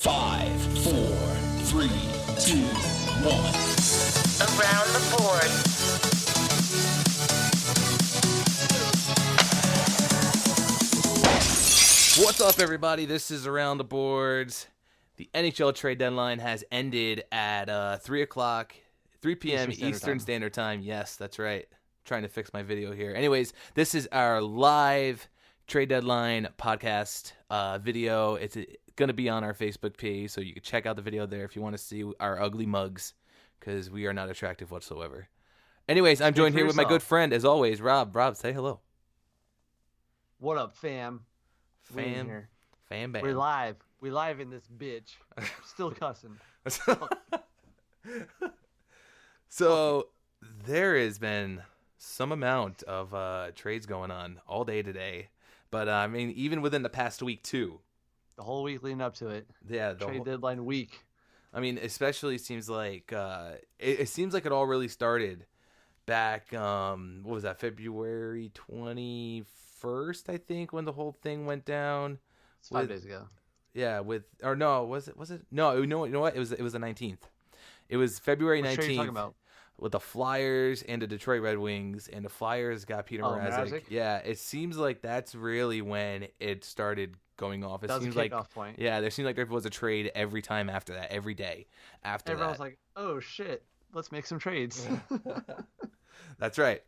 5, 4, 3, 2, 1. Around the board. What's up, everybody? This is Around the Boards. The NHL trade deadline has ended at 3 p.m. Eastern Standard Time. Yes, that's right. Trying to fix my video here. Anyways, this is our live trade deadline podcast video. It's going to be on our Facebook page, so you can check out the video there if you want to see our ugly mugs, because we are not attractive whatsoever. Anyways, I'm joined here with my good friend, as always, Rob. Rob, say hello. What up, fam? Fam bam. We're live. We live in this bitch. Still cussing. So there has been some amount of trades going on all day today. But, I mean, even within the past week, too. The whole week leading up to it. Yeah. Trade deadline week. I mean, especially seems like it seems like it all really started back, what was that, February 21st, I think, when the whole thing went down. It's 5 days ago. Yeah, was it? No, you know what? It was the 19th. It was February 19th. What trade are you talking about? With the Flyers and the Detroit Red Wings, and the Flyers got Peter Mrazek. Yeah, it seems like that's really when it started going off. That was seems a like kickoff point. Yeah, there seemed like there was a trade every time after that, every day after Everyone was that. like, "Oh shit, let's make some trades." That's right.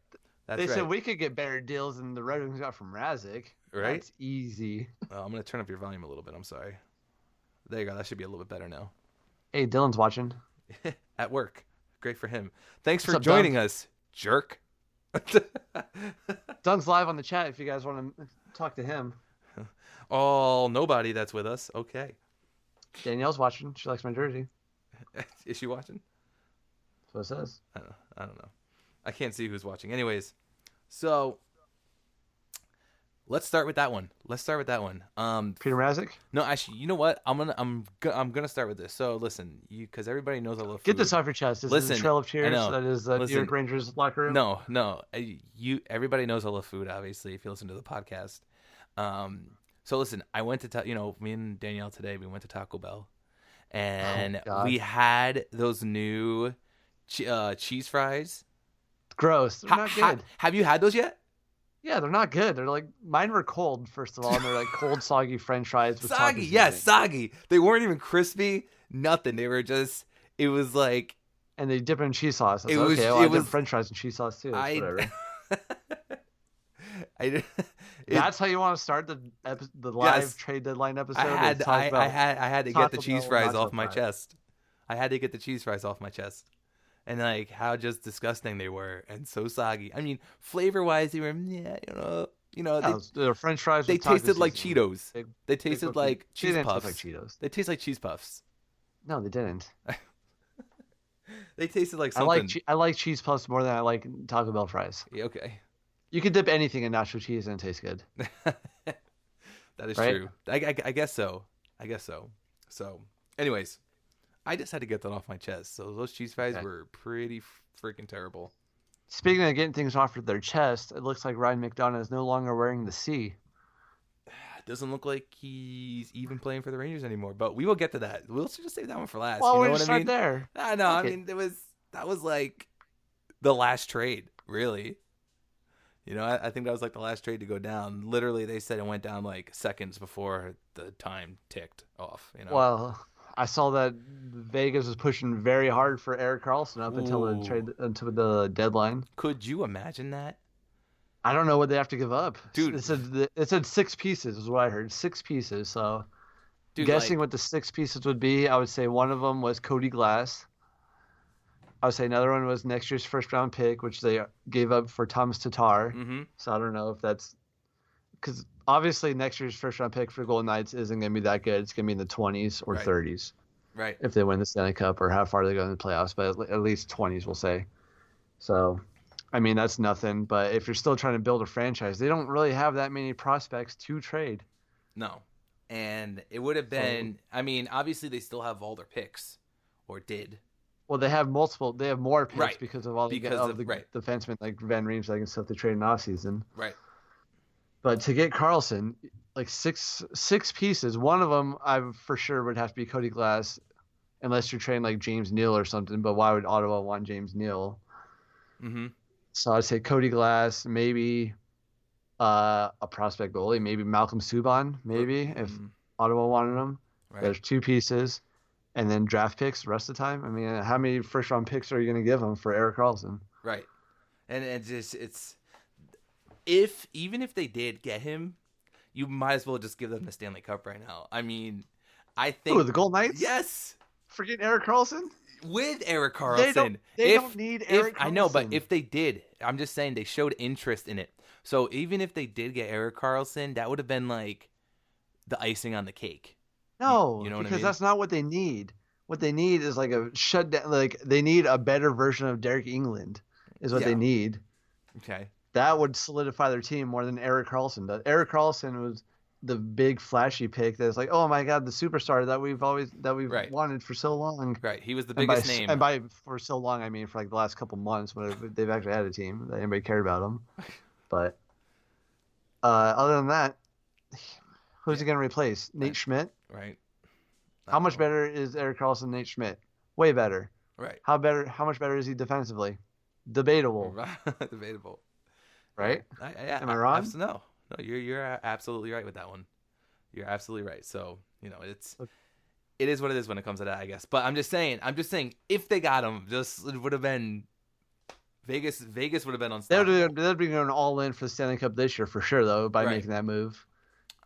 They said we could get better deals than the Red Wings got from Mrazek. Right? That's easy. Oh, I'm gonna turn up your volume a little bit. I'm sorry. There you go. That should be a little bit better now. Hey, Dylan's watching. At work. Great for him. Thanks for What's up, joining Dunk? us, jerk. Dunk's live on the chat if you guys want to talk to him. Nobody that's with us. Okay. Danielle's watching. She likes my jersey. Is she watching? That's what it says. I don't know. I can't see who's watching. Anyways, so let's start with that one. Peter Mrazek? No, actually, you know what? I'm gonna start with this. So listen, because everybody knows I love food. Get this off your chest. This is the Trail of Cheers. That is New York Rangers locker room. No. Everybody knows I love food. Obviously, if you listen to the podcast. So listen, I went to me and Danielle today. We went to Taco Bell, and we had those new cheese fries. Gross. They're not good. Have you had those yet? Yeah, they're not good. They're like, mine were cold, first of all, and they're like cold, soggy French fries. With Soggy, yes, soggy. They weren't even crispy, nothing. They were just, it was like. And they dip it in cheese sauce. I dip French fries in cheese sauce too. Whatever. That's how you want to start the live trade deadline episode? I had to get the cheese fries off my chest. I had to get the cheese fries off my chest. And like how just disgusting they were, and so soggy. I mean, flavor-wise, they were the French fries. They tasted like Cheetos. They tasted like cheese puffs. Like Cheetos. They taste like cheese puffs. No, they didn't. They tasted like something. I like cheese puffs more than I like Taco Bell fries. Yeah, okay. You can dip anything in nacho cheese and it tastes good. That is true. I guess so. So, anyways. I just had to get that off my chest. So those cheese fries were pretty freaking terrible. Speaking of getting things off their chest, it looks like Ryan McDonough is no longer wearing the C. It doesn't look like he's even playing for the Rangers anymore. But we will get to that. We'll just save that one for last. Well, you know we'll what start there. No, I mean that was like the last trade, really. I think that was like the last trade to go down. Literally, they said it went down like seconds before the time ticked off. Well, I saw that Vegas was pushing very hard for Erik Karlsson up until the deadline. Could you imagine that? I don't know what they have to give up, dude. It said 6 pieces is what I heard. 6 pieces. So, guessing what the 6 pieces would be, I would say one of them was Cody Glass. I would say another one was next year's first-round pick, which they gave up for Thomas Tatar. Mm-hmm. So I don't know if that's because obviously next year's first-round pick for Golden Knights isn't going to be that good. It's going to be in the 20s or 30s, right? If they win the Stanley Cup or how far they go in the playoffs, but at least 20s, we'll say. So, I mean, that's nothing. But if you're still trying to build a franchise, they don't really have that many prospects to trade. No, and it would have been. I mean, obviously they still have all their picks, or did. Well, they have multiple. They have more picks because of all the defensemen like Van Riemsdyk and stuff they traded in offseason. Right. But to get Carlson, like six pieces, one of them I for sure would have to be Cody Glass, unless you're trading like James Neal or something. But why would Ottawa want James Neal? Mm-hmm. So I'd say Cody Glass, maybe a prospect goalie, maybe Malcolm Subban, maybe if Ottawa wanted him. Right. There's 2 pieces, and then draft picks the rest of the time. I mean, how many first round picks are you going to give him for Erik Karlsson? Right. And it's even if they did get him, you might as well just give them the Stanley Cup right now. I mean, I think. Ooh, the Golden Knights? Yes. Forget Erik Karlsson? With Erik Karlsson. They don't need Erik Karlsson. I know, but if they did, I'm just saying they showed interest in it. So even if they did get Erik Karlsson, that would have been like the icing on the cake. No, you know what I because mean? that's not what they need. What they need is like a shutdown. Like they need a better version of Derek England is what they need. Okay. That would solidify their team more than Erik Karlsson does. Erik Karlsson was the big flashy pick that's like, oh my god, the superstar that we've wanted for so long. Right. He was the biggest name. And by for so long, I mean for like the last couple months when they've actually had a team that anybody cared about them. But other than that, who's he going to replace? Nate Schmidt? Right. How much better is Erik Karlsson than Nate Schmidt? Way better. Right. How much better is he defensively? Debatable. Debatable. Right? Am I wrong? No, you're absolutely right with that one. You're absolutely right. So, it is what it is when it comes to that, I guess. But I'm just saying if they got him, it would have been Vegas would have been unstoppable. They'd be going all in for the Stanley Cup this year for sure, though, by making that move.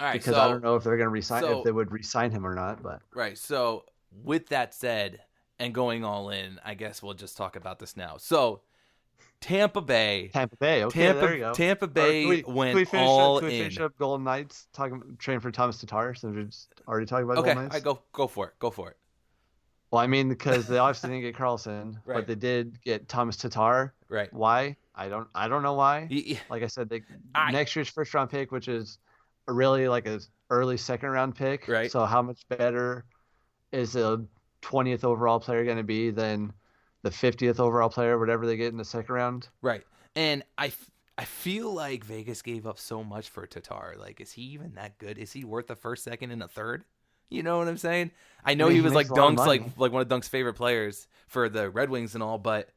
All right, because I don't know if they're going to resign if they would resign him or not. But right. So with that said, and going all in, I guess we'll just talk about this now. So Tampa Bay. Okay, there you go. Tampa Bay went all in. Can we finish up Golden Knights? Training for Thomas Tatar, since we're already talking about Golden Knights. Okay, go for it. Well, I mean, because they obviously didn't get Karlsson, but they did get Thomas Tatar. Right. Why? I don't know why. Like I said, next year's first round pick, which is really like an early second round pick. Right. So how much better is a 20th overall player going to be than the 50th overall player, whatever they get in the second round? Right. And I feel like Vegas gave up so much for Tatar. Like, is he even that good? Is he worth a first, second, and a third? You know what I'm saying? I know he was like Dunk's like one of Dunk's favorite players for the Red Wings and all, but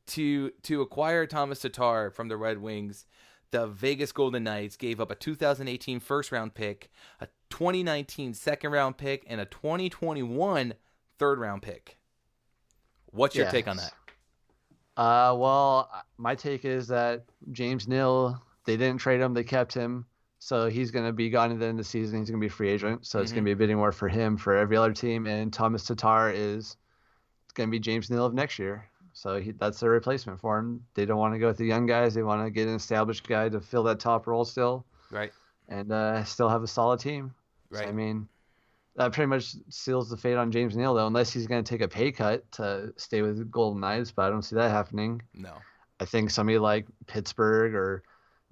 to acquire Thomas Tatar from the Red Wings, the Vegas Golden Knights gave up a 2018 first round pick, a 2019 second round pick, and a 2021 third round pick. What's your take on that? Well, my take is that James Neal, they didn't trade him, they kept him. So he's going to be gone at the end of the season. He's going to be a free agent. So it's going to be a bidding war for him, for every other team. And Thomas Tatar is going to be James Neal of next year. So that's their replacement for him. They don't want to go with the young guys. They want to get an established guy to fill that top role still. Right. And still have a solid team. Right. So, I mean, that pretty much seals the fate on James Neal, though, unless he's going to take a pay cut to stay with the Golden Knights. But I don't see that happening. No. I think somebody like Pittsburgh or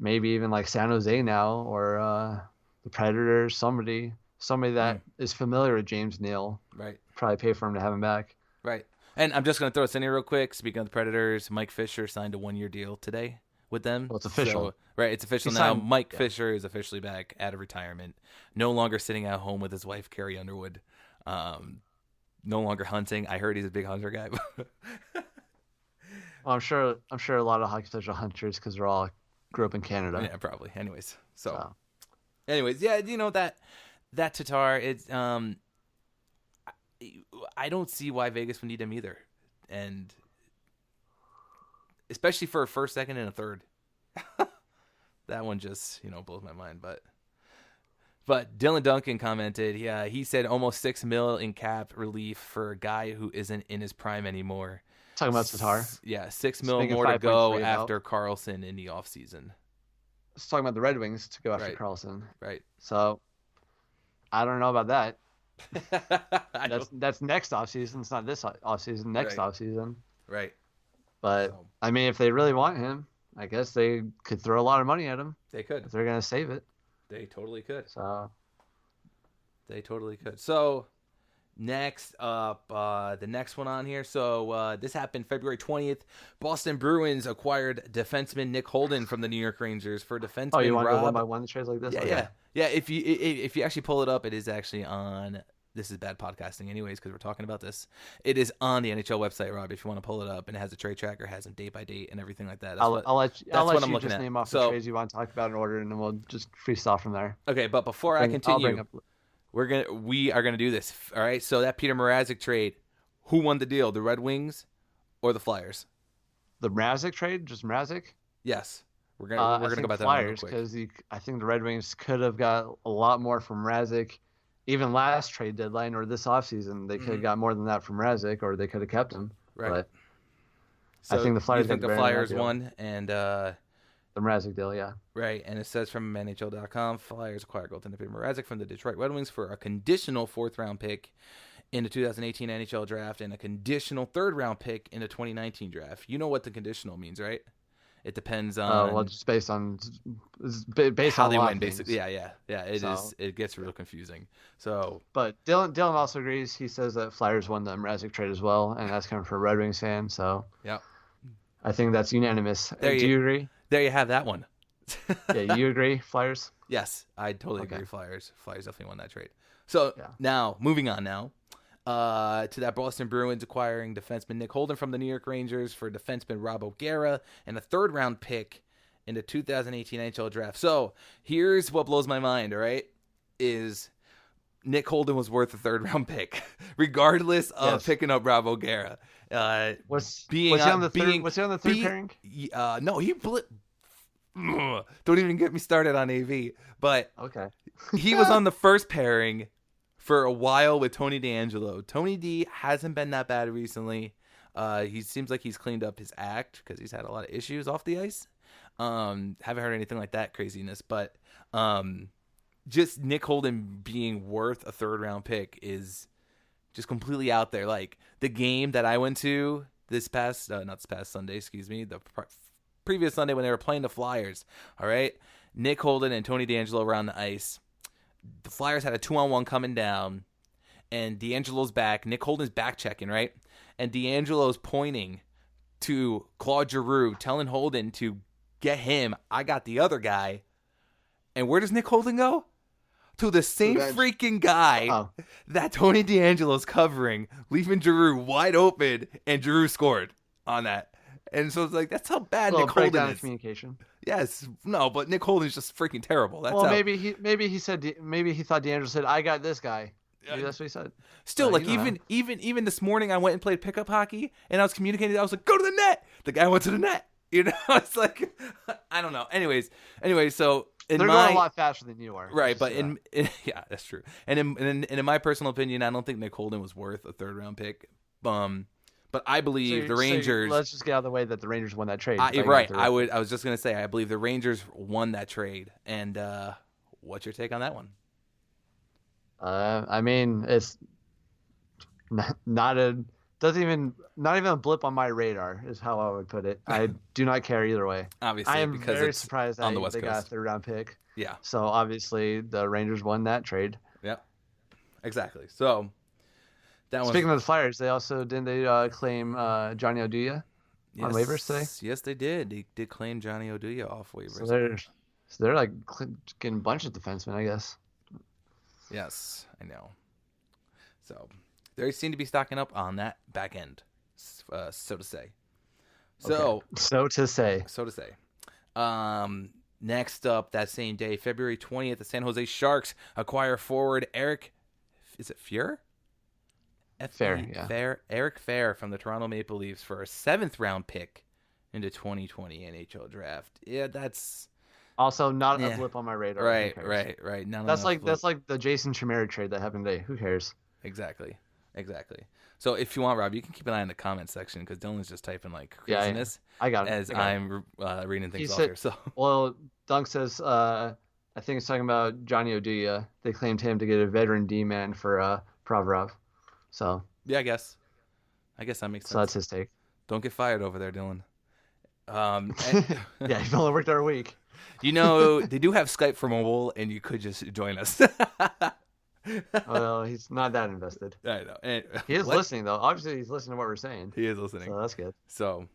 maybe even like San Jose now, or the Predators, somebody that is familiar with James Neal. Right. Probably pay for him to have him back. Right. And I'm just going to throw this in here real quick. Speaking of the Predators, Mike Fisher signed a 1-year deal today with them. Well, it's official. So, right, it's official now. Mike Fisher is officially back out of retirement. No longer sitting at home with his wife, Carrie Underwood. No longer hunting. I heard he's a big hunter guy. Well, I'm sure a lot of hockey players are hunters because they're all grew up in Canada. Yeah, probably. Anyways, that Tatar, it's I don't see why Vegas would need him either, and especially for a first, second, and a third. That one just blows my mind. But Dylan Duncan commented, he said almost $6 million in cap relief for a guy who isn't in his prime anymore. Talking about Tatar? Yeah, $6 million more to go after Karlsson in the offseason. It's talking about the Red Wings to go after Karlsson. Right. So, I don't know about that. That's next offseason. It's not this offseason. Next offseason. Right. But, I mean, if they really want him, I guess they could throw a lot of money at him. They could. If they're going to save it. They totally could. So, they totally could. So, Next up, the next one on here. So this happened February 20th. Boston Bruins acquired defenseman Nick Holden from the New York Rangers for defenseman. Oh, you want to Rob... go one by one the trades like this? Yeah, okay. yeah. If you actually pull it up, it is actually on. This is bad podcasting, anyways, because we're talking about this. It is on the NHL website, Rob. If you want to pull it up, and it has a trade tracker, has them date by date and everything like that. I'll let you just name off the trades you want to talk about in order, and then we'll just freestyle from there. Okay, but before I continue, we are gonna do this. All right. So that Peter Mrazek trade, who won the deal? The Red Wings or the Flyers? The Mrazek trade, just Mrazek. Yes, we're gonna go about Flyers, that real quick. because I think the Red Wings could have got a lot more from Mrazek. Even last trade deadline or this offseason, they could have got more than that from Mrazek, or they could have kept him. Right. But so I think the Flyers. You think the Flyers won, and the Mrazek deal, yeah. Right, and it says from NHL.com, Flyers acquired goaltender Peter Mrazek from the Detroit Red Wings for a conditional 4th-round pick in the 2018 NHL draft and a conditional 3rd-round pick in the 2019 draft. You know what the conditional means, right? It depends on. Well, just based on how on they win, things. basically. Yeah. It gets real confusing. So, but Dylan also agrees. He says that Flyers won the Mrazek trade as well, and that's coming from a Red Wings fan. So, yeah, I think that's unanimous. Do you agree? There you have that one. Yeah, you agree, Flyers? Yes, I totally agree. Flyers definitely won that trade. So now, moving on now. To that Boston Bruins acquiring defenseman Nick Holden from the New York Rangers for defenseman Rob O'Gara and a 3rd-round pick in the 2018 NHL draft. So here's what blows my mind, all right, is Nick Holden was worth a 3rd-round pick, regardless of picking up Rob O'Gara. Was he on the third pairing? No, he don't even get me started on AV. But okay, he was on the first pairing for a while with Tony DeAngelo. Tony D hasn't been that bad recently. He seems like he's cleaned up his act because he's had a lot of issues off the ice. Haven't heard anything like that craziness, but just Nick Holden being worth a 3rd-round pick is just completely out there. Like the game that I went to not this past Sunday, excuse me, the previous Sunday when they were playing the Flyers. All right, Nick Holden and Tony DeAngelo were on the ice. The Flyers had a 2-on-1 coming down, and DeAngelo's back. Nick Holden's back checking, right? And DeAngelo's pointing to Claude Giroux, telling Holden to get him. I got the other guy. And where does Nick Holden go? To the same freaking guy that Tony DeAngelo's covering, leaving Giroux wide open, and Giroux scored on that. And so it's like, that's how bad Nick Holden is. Communication. Yes, no, but Nick Holden's just freaking terrible. That's maybe he thought DeAngelo said, "I got this guy." Maybe that's what he said. Still, like even this morning, I went and played pickup hockey, and I was communicating. I was like, "Go to the net." The guy went to the net. You know, it's like I don't know. Anyway, so they're going a lot faster than you are, right? But yeah, that's true. And in my personal opinion, I don't think Nick Holden was worth a 3rd-round pick. But I believe the Rangers. Let's just get out of the way that the Rangers won that trade. Right. I was just gonna say I believe the Rangers won that trade. And what's your take on that one? I mean, it's not even a blip on my radar is how I would put it. I do not care either way. Obviously, I am because very surprised that on the West they Coast. got a 3rd-round pick. Yeah. So obviously the Rangers won that trade. Yep. Exactly. So. Speaking of the Flyers, they also claim Johnny Oduya on waivers today. Yes, they did. They did claim Johnny Oduya off waivers. So they're like getting a bunch of defensemen, I guess. Yes, I know. So they seem to be stocking up on that back end, so to say. So to say. Next up, that same day, February 20th, the San Jose Sharks acquire forward Eric. Is it Fuhr? Eric Fair from the Toronto Maple Leafs for a 7th-round pick in the 2020 NHL draft. Yeah, that's also not a blip on my radar. Right. That's like the Jason Chimera trade that happened today. Who cares? Exactly. So if you want, Rob, you can keep an eye on the comment section because Dylan's just typing like craziness. Yeah, I got it. As I'm reading things off here. So well, Dunk says I think it's talking about Johnny Oduya. They claimed him to get a veteran D-man for Provorov. So yeah, I guess that makes sense. So that's his take. Don't get fired over there, Dylan. Yeah, you've only worked there a week. You know, they do have Skype for mobile, and you could just join us. Well, he's not that invested. I know. And, He is listening, though. Obviously, he's listening to what we're saying. He is listening. So that's good. So,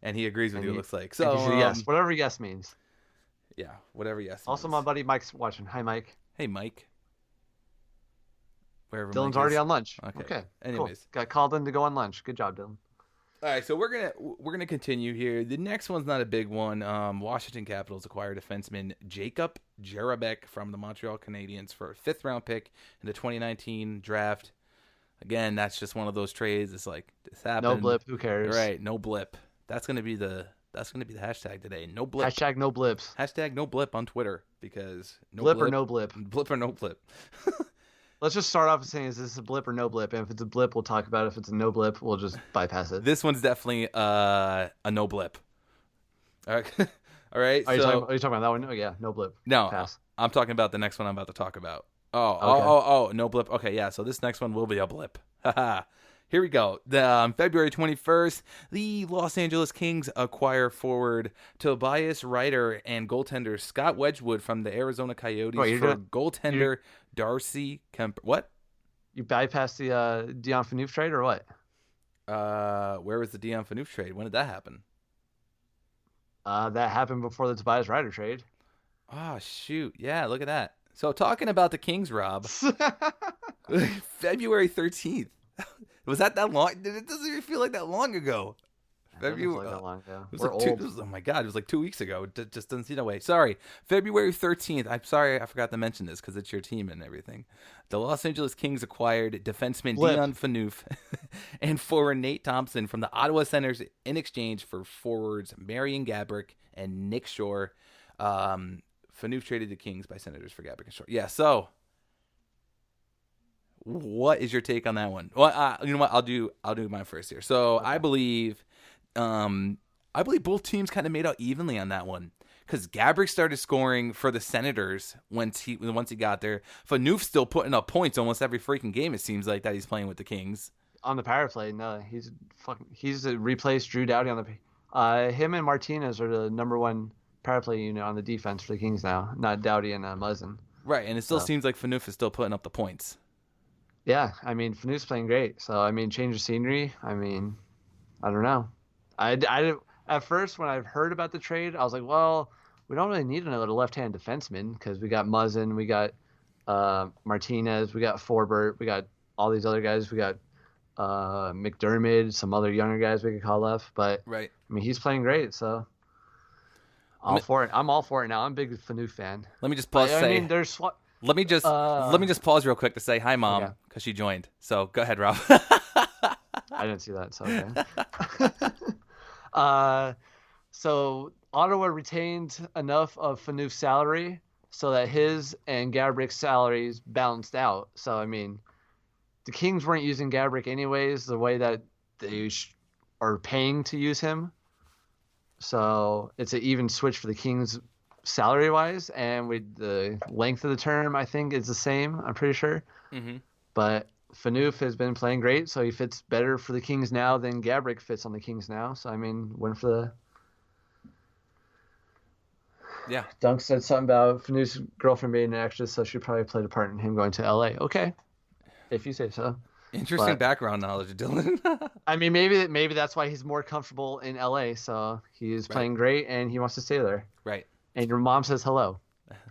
and he agrees with And you, it he- looks like. and So, he said yes, whatever yes means. yeah, whatever yes Also, means. my buddy Mike's watching. Hi, Mike. Hey, Mike. Wherever Dylan's Mike already is. on lunch. Okay. Okay. Anyways. Cool. Got called in to go on lunch. Good job, Dylan. All right, so we're gonna continue here. The next one's not a big one. Washington Capitals acquired defenseman Jacob Jerabek from the Montreal Canadiens for a 5th-round pick in the 2019 draft. Again, that's just one of those trades. It's like this happened. No blip. Who cares? Right, no blip. That's gonna be the hashtag today. No blip. Hashtag no blips. Hashtag no blip on Twitter because no Blip or no blip. Blip or no blip. Let's just start off with saying, is this a blip or no blip? And if it's a blip, we'll talk about it. If it's a no blip, we'll just bypass it. This one's definitely a no blip. All right. All right. Are you talking about that one? Oh, yeah, no blip. No, Pass. I'm talking about the next one I'm about to talk about. Okay. Oh, no blip. Okay, yeah, so this next one will be a blip. Here we go. February 21st, the Los Angeles Kings acquire forward Tobias Ryder and goaltender Scott Wedgwood from the Arizona Coyotes for goaltender Darcy Kemper. What? You bypassed the Dion Phaneuf trade or what? Where was the Dion Phaneuf trade? When did that happen? That happened before the Tobias Ryder trade. Oh, shoot. Yeah, look at that. So talking about the Kings, Rob, February 13th. Was that long? It doesn't even feel like that long ago. February. Like that long ago. It was We're like old. oh my God, it was like 2 weeks ago. It just doesn't seem that way. Sorry. February 13th. I'm sorry I forgot to mention this because it's your team and everything. The Los Angeles Kings acquired defenseman Dion Phaneuf and forward Nate Thompson from the Ottawa Senators in exchange for forwards Marian Gaborik and Nick Shore. Phaneuf traded the Kings by Senators for Gaborik and Shore. Yeah, so what is your take on that one? Well, you know what? I'll do mine first here. So okay. I believe both teams kind of made out evenly on that one because Gaborik started scoring for the Senators once he got there. Phaneuf's still putting up points almost every freaking game. It seems like that he's playing with the Kings on the power play. No, he's replaced Drew Doughty on the. Him and Martinez are the number one power play unit on the defense for the Kings now, not Doughty and Muzzin. Right, and it still seems like Phaneuf is still putting up the points. Yeah, I mean, Phaneuf's playing great. So, I mean, change of scenery. I mean, I don't know. I at first, when I've heard about the trade, I was like, well, we don't really need another left-hand defenseman because we got Muzzin, we got Martinez, we got Forbert, we got all these other guys. We got McDermott, some other younger guys we could call left. But, right. I mean, he's playing great, so for it. I'm all for it now. I'm a big Phaneuf fan. Let me just pause. Let me just pause real quick to say hi, Mom, because she joined. So go ahead, Rob. I didn't see that. So okay. So Ottawa retained enough of Phaneuf's salary so that his and Gaborik's salaries balanced out. So I mean, the Kings weren't using Gaborik anyways the way that they are paying to use him. So it's an even switch for the Kings salary wise, and with the length of the term, I think is the same. I'm pretty sure. Mm-hmm. But Phaneuf has been playing great, so he fits better for the Kings now than Gaborik fits on the Kings now. So I mean, win for the. Yeah. Dunk said something about Phaneuf's girlfriend being an actress, so she probably played a part in him going to LA. Okay, if you say so. Interesting background knowledge, Dylan. I mean, maybe that's why he's more comfortable in LA. So he's playing great, and he wants to stay there. Right. And your mom says hello.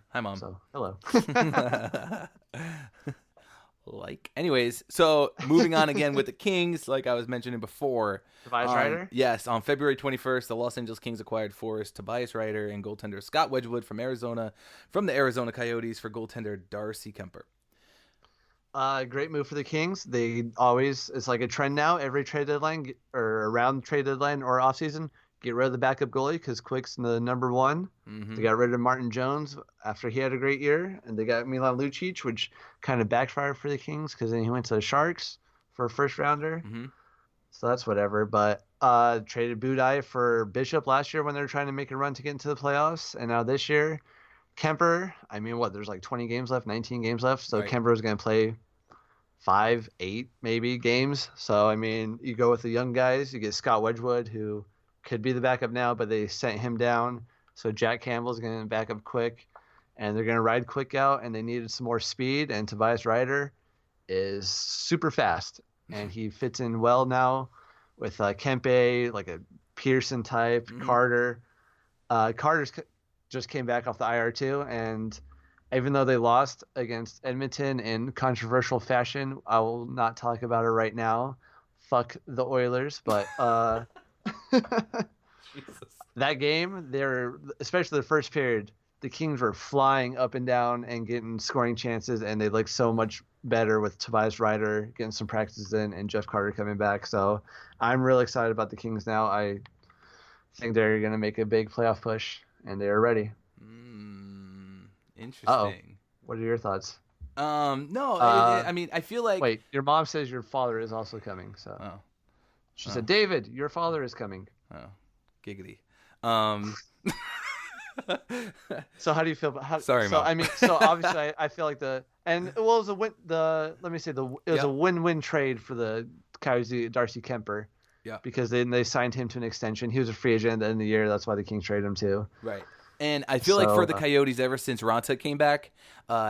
Hi, Mom. So, hello. Anyways, so moving on again with the Kings, like I was mentioning before. Tobias Ryder? Yes, on February 21st, the Los Angeles Kings acquired forwards Tobias Ryder and goaltender Scott Wedgwood from the Arizona Coyotes for goaltender Darcy Kemper. Great move for the Kings. It's like a trend now. Every trade deadline or around trade deadline or offseason, get rid of the backup goalie because Quick's the number one. Mm-hmm. They got rid of Martin Jones after he had a great year, and they got Milan Lucic, which kind of backfired for the Kings because then he went to the Sharks for a first rounder. Mm-hmm. So that's whatever. But traded Budaj for Bishop last year when they were trying to make a run to get into the playoffs, and now this year, Kemper. I mean, there's like 20 games left, 19 games left, so right. Kemper is going to play 5, 8 maybe games. So I mean, you go with the young guys. You get Scott Wedgwood, who could be the backup now, but they sent him down. So Jack Campbell's going to back up Quick. and they're going to ride quick out, and they needed some more speed, and Tobias Ryder is super fast, and he fits in well now with Kempe, like a Pearson type, Carter. Carter's just came back off the IR too, and even though they lost against Edmonton in controversial fashion, I will not talk about it right now. Fuck the Oilers, but that game, especially the first period, the Kings were flying up and down and getting scoring chances, and they looked so much better with Tobias Ryder getting some practices in and Jeff Carter coming back. So I'm really excited about the Kings now. I think they're going to make a big playoff push, and they are ready. Interesting. Uh-oh. What are your thoughts? No, I mean, I feel like... Wait, your mom says your father is also coming, so... Oh. She said, David, your father is coming. Oh, giggity. So how do you feel about... Sorry, so, Mom. I mean, so obviously I feel like it was a win-win trade for the Coyotes, Darcy Kemper. Yeah. Because they signed him to an extension. He was a free agent at the end of the year. That's why the Kings traded him too. Right. And I feel like for the Coyotes, ever since Ronta came back,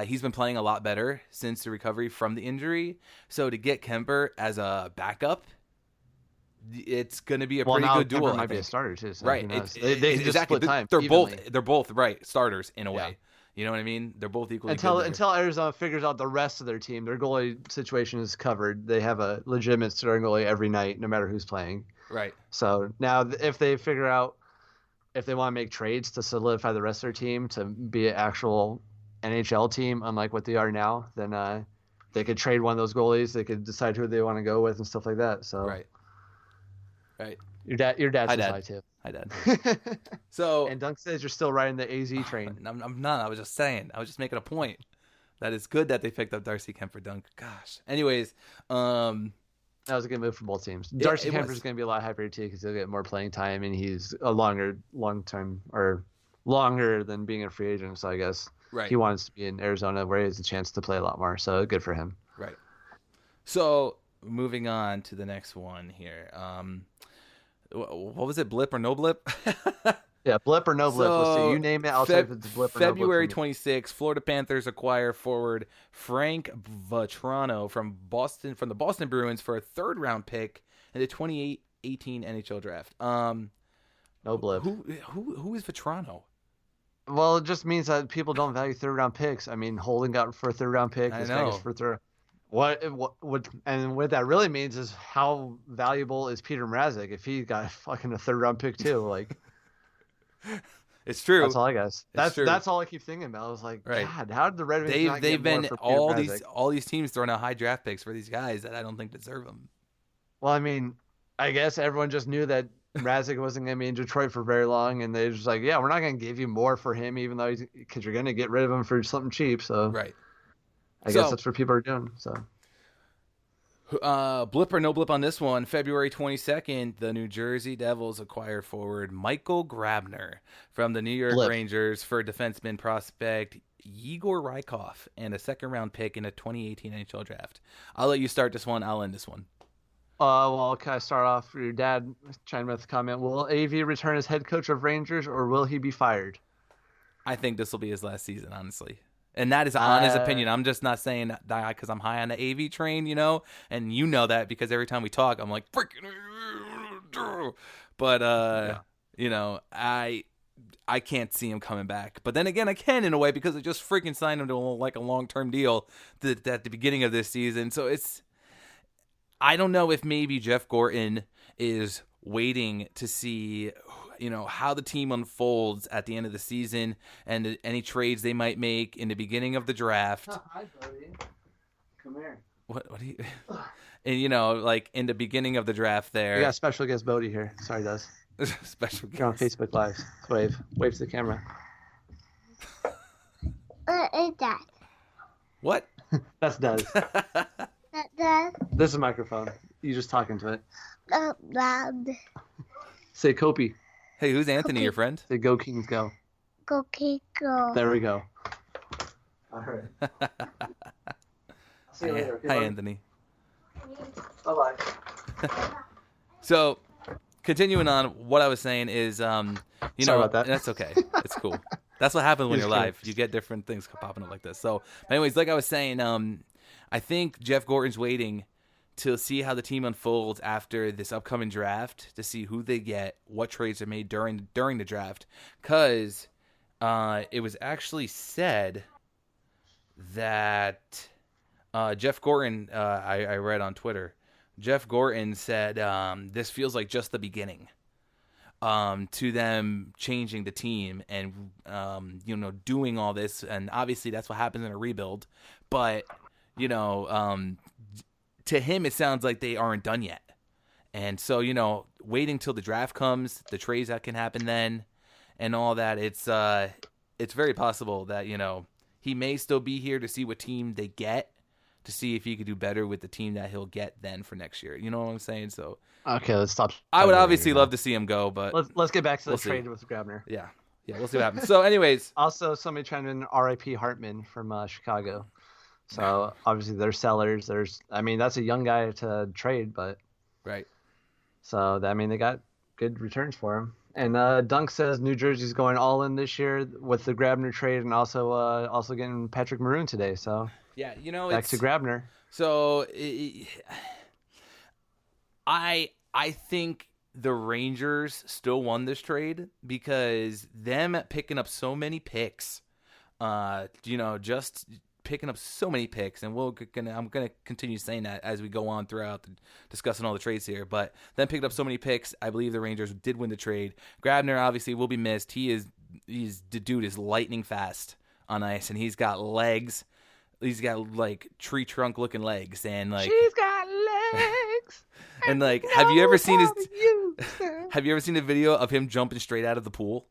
he's been playing a lot better since the recovery from the injury. So to get Kemper as a backup, it's going to be a pretty good duel. Kemper might be a starter too. So right. They can just split time. They're both right starters in a way. Yeah. You know what I mean? They're both equally until good. Until Arizona figures out the rest of their team, their goalie situation is covered. They have a legitimate starting goalie every night, no matter who's playing. Right. So now, if they figure out if they want to make trades to solidify the rest of their team to be an actual NHL team, unlike what they are now, then they could trade one of those goalies. They could decide who they want to go with and stuff like that. So right. Your dad's Hi, says Dad. hi too. Hi, Dad. So and Dunk says you're still riding the AZ train. I'm not. I was just saying. I was just making a point. That it's good that they picked up Darcy Kemper. Dunk. Gosh. Anyways, that was a good move for both teams. Darcy Kemper's going to be a lot happier too because he'll get more playing time and he's a longer than being a free agent. So I guess he wants to be in Arizona where he has a chance to play a lot more. So good for him. Right. So moving on to the next one here. What was it? Blip or no blip? Yeah, blip or no blip. So, Let's see. You name it. I'll say if it's blip or no blip. February 26th, Florida Panthers acquire forward Frank Vatrano from the Boston Bruins for a third-round pick in the 2018 NHL draft. No blip. Who is Vatrano? Well, it just means that people don't value third-round picks. I mean, Holden got for a third-round pick. I this guy know. gets for a third. What that really means is how valuable is Peter Mrazek if he got fucking a third-round pick too? Like. It's true. That's all I guess. That's true. That's all I keep thinking about. I was like, God, how did the Red Wings not they've get more been for Peter Mrazek? all these teams throwing out high draft picks for these guys that I don't think deserve them. Well, I mean, I guess everyone just knew that Mrazek wasn't going to be in Detroit for very long, and they're just like, yeah, we're not going to give you more for him, even though because you're going to get rid of him for something cheap. So right. I guess that's what people are doing. So. Blip or no blip on this one. February 22nd, the New Jersey Devils acquired forward Michael Grabner from the New York Rangers for defenseman prospect Yegor Rykov and a second-round pick in a 2018 NHL draft. I'll let you start this one. I'll end this one. Well, can I start off? Your dad chimed with the comment, will AV return as head coach of Rangers, or will he be fired? I think this will be his last season, honestly. And that is an honest opinion. I'm just not saying that because I'm high on the AV train, you know? And you know that because every time we talk, I'm like, freaking... But, you know, I can't see him coming back. But then again, I can in a way because I just freaking signed him to a long-term deal at the beginning of this season. So I don't know if maybe Jeff Gorton is waiting to see... you know, how the team unfolds at the end of the season and any trades they might make in the beginning of the draft. Oh, hi, buddy. Come here. What do you... And, you know, like in the beginning of the draft there. We got special guest Bodie here. Sorry, Des. Special guest. You're on Facebook Live. Wave. Wave to the camera. What is that? What? That's Des. That This is a microphone. You just talking to it. loud. Say Kopi. Hey, who's Anthony, Okay. your friend? Say Go Kings Go. Go Kiko. There we go. All right. See you later. Hi, Anthony. Bye-bye. So, continuing on, what I was saying is, you Sorry know, about that. That's okay. It's cool. That's what happens when you're live. You get different things popping up like this. So, anyways, like I was saying, I think Jeff Gorton's waiting to see how the team unfolds after this upcoming draft, to see who they get, what trades are made during the draft, because it was actually said that Jeff Gorton, I read on Twitter, Jeff Gorton said this feels like just the beginning to them changing the team and doing all this, and obviously that's what happens in a rebuild, but to him, it sounds like they aren't done yet. And so, waiting till the draft comes, the trades that can happen then, and all that, it's very possible that, he may still be here to see what team they get, to see if he could do better with the team that he'll get then for next year. You know what I'm saying? So okay, let's stop. I would obviously love to see him go, but let's get back to the trade with Grabner. Yeah, we'll see what happens. So anyways. Also, somebody chimed in R.I.P. Hartman from Chicago. So obviously they're sellers. That's a young guy to trade, but right. So they got good returns for him. And Dunk says New Jersey's going all in this year with the Grabner trade, and also getting Patrick Maroon today. So yeah, back to Grabner. So I think the Rangers still won this trade because them picking up so many picks, just picking up so many picks, and I'm gonna continue saying that as we go on throughout discussing all the trades here. But then picked up so many picks, I believe the Rangers did win the trade. Grabner obviously will be missed. The dude is lightning fast on ice, and he's got legs. He's got like tree trunk looking legs, and like she's got legs. And like, have you ever seen the video of him jumping straight out of the pool?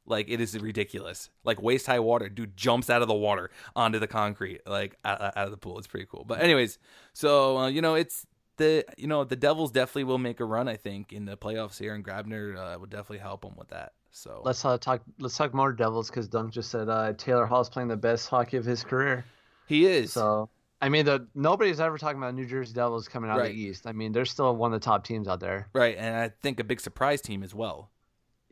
Like, it is ridiculous. Like, waist-high water. Dude jumps out of the water onto the concrete, like, out of the pool. It's pretty cool. But anyways, so, it's the Devils definitely will make a run, I think, in the playoffs here, and Grabner would definitely help them with that. So let's talk more Devils, because Dunk just said Taylor Hall's playing the best hockey of his career. He is. So, nobody's ever talking about New Jersey Devils coming out of the East. They're still one of the top teams out there. Right, and I think a big surprise team as well.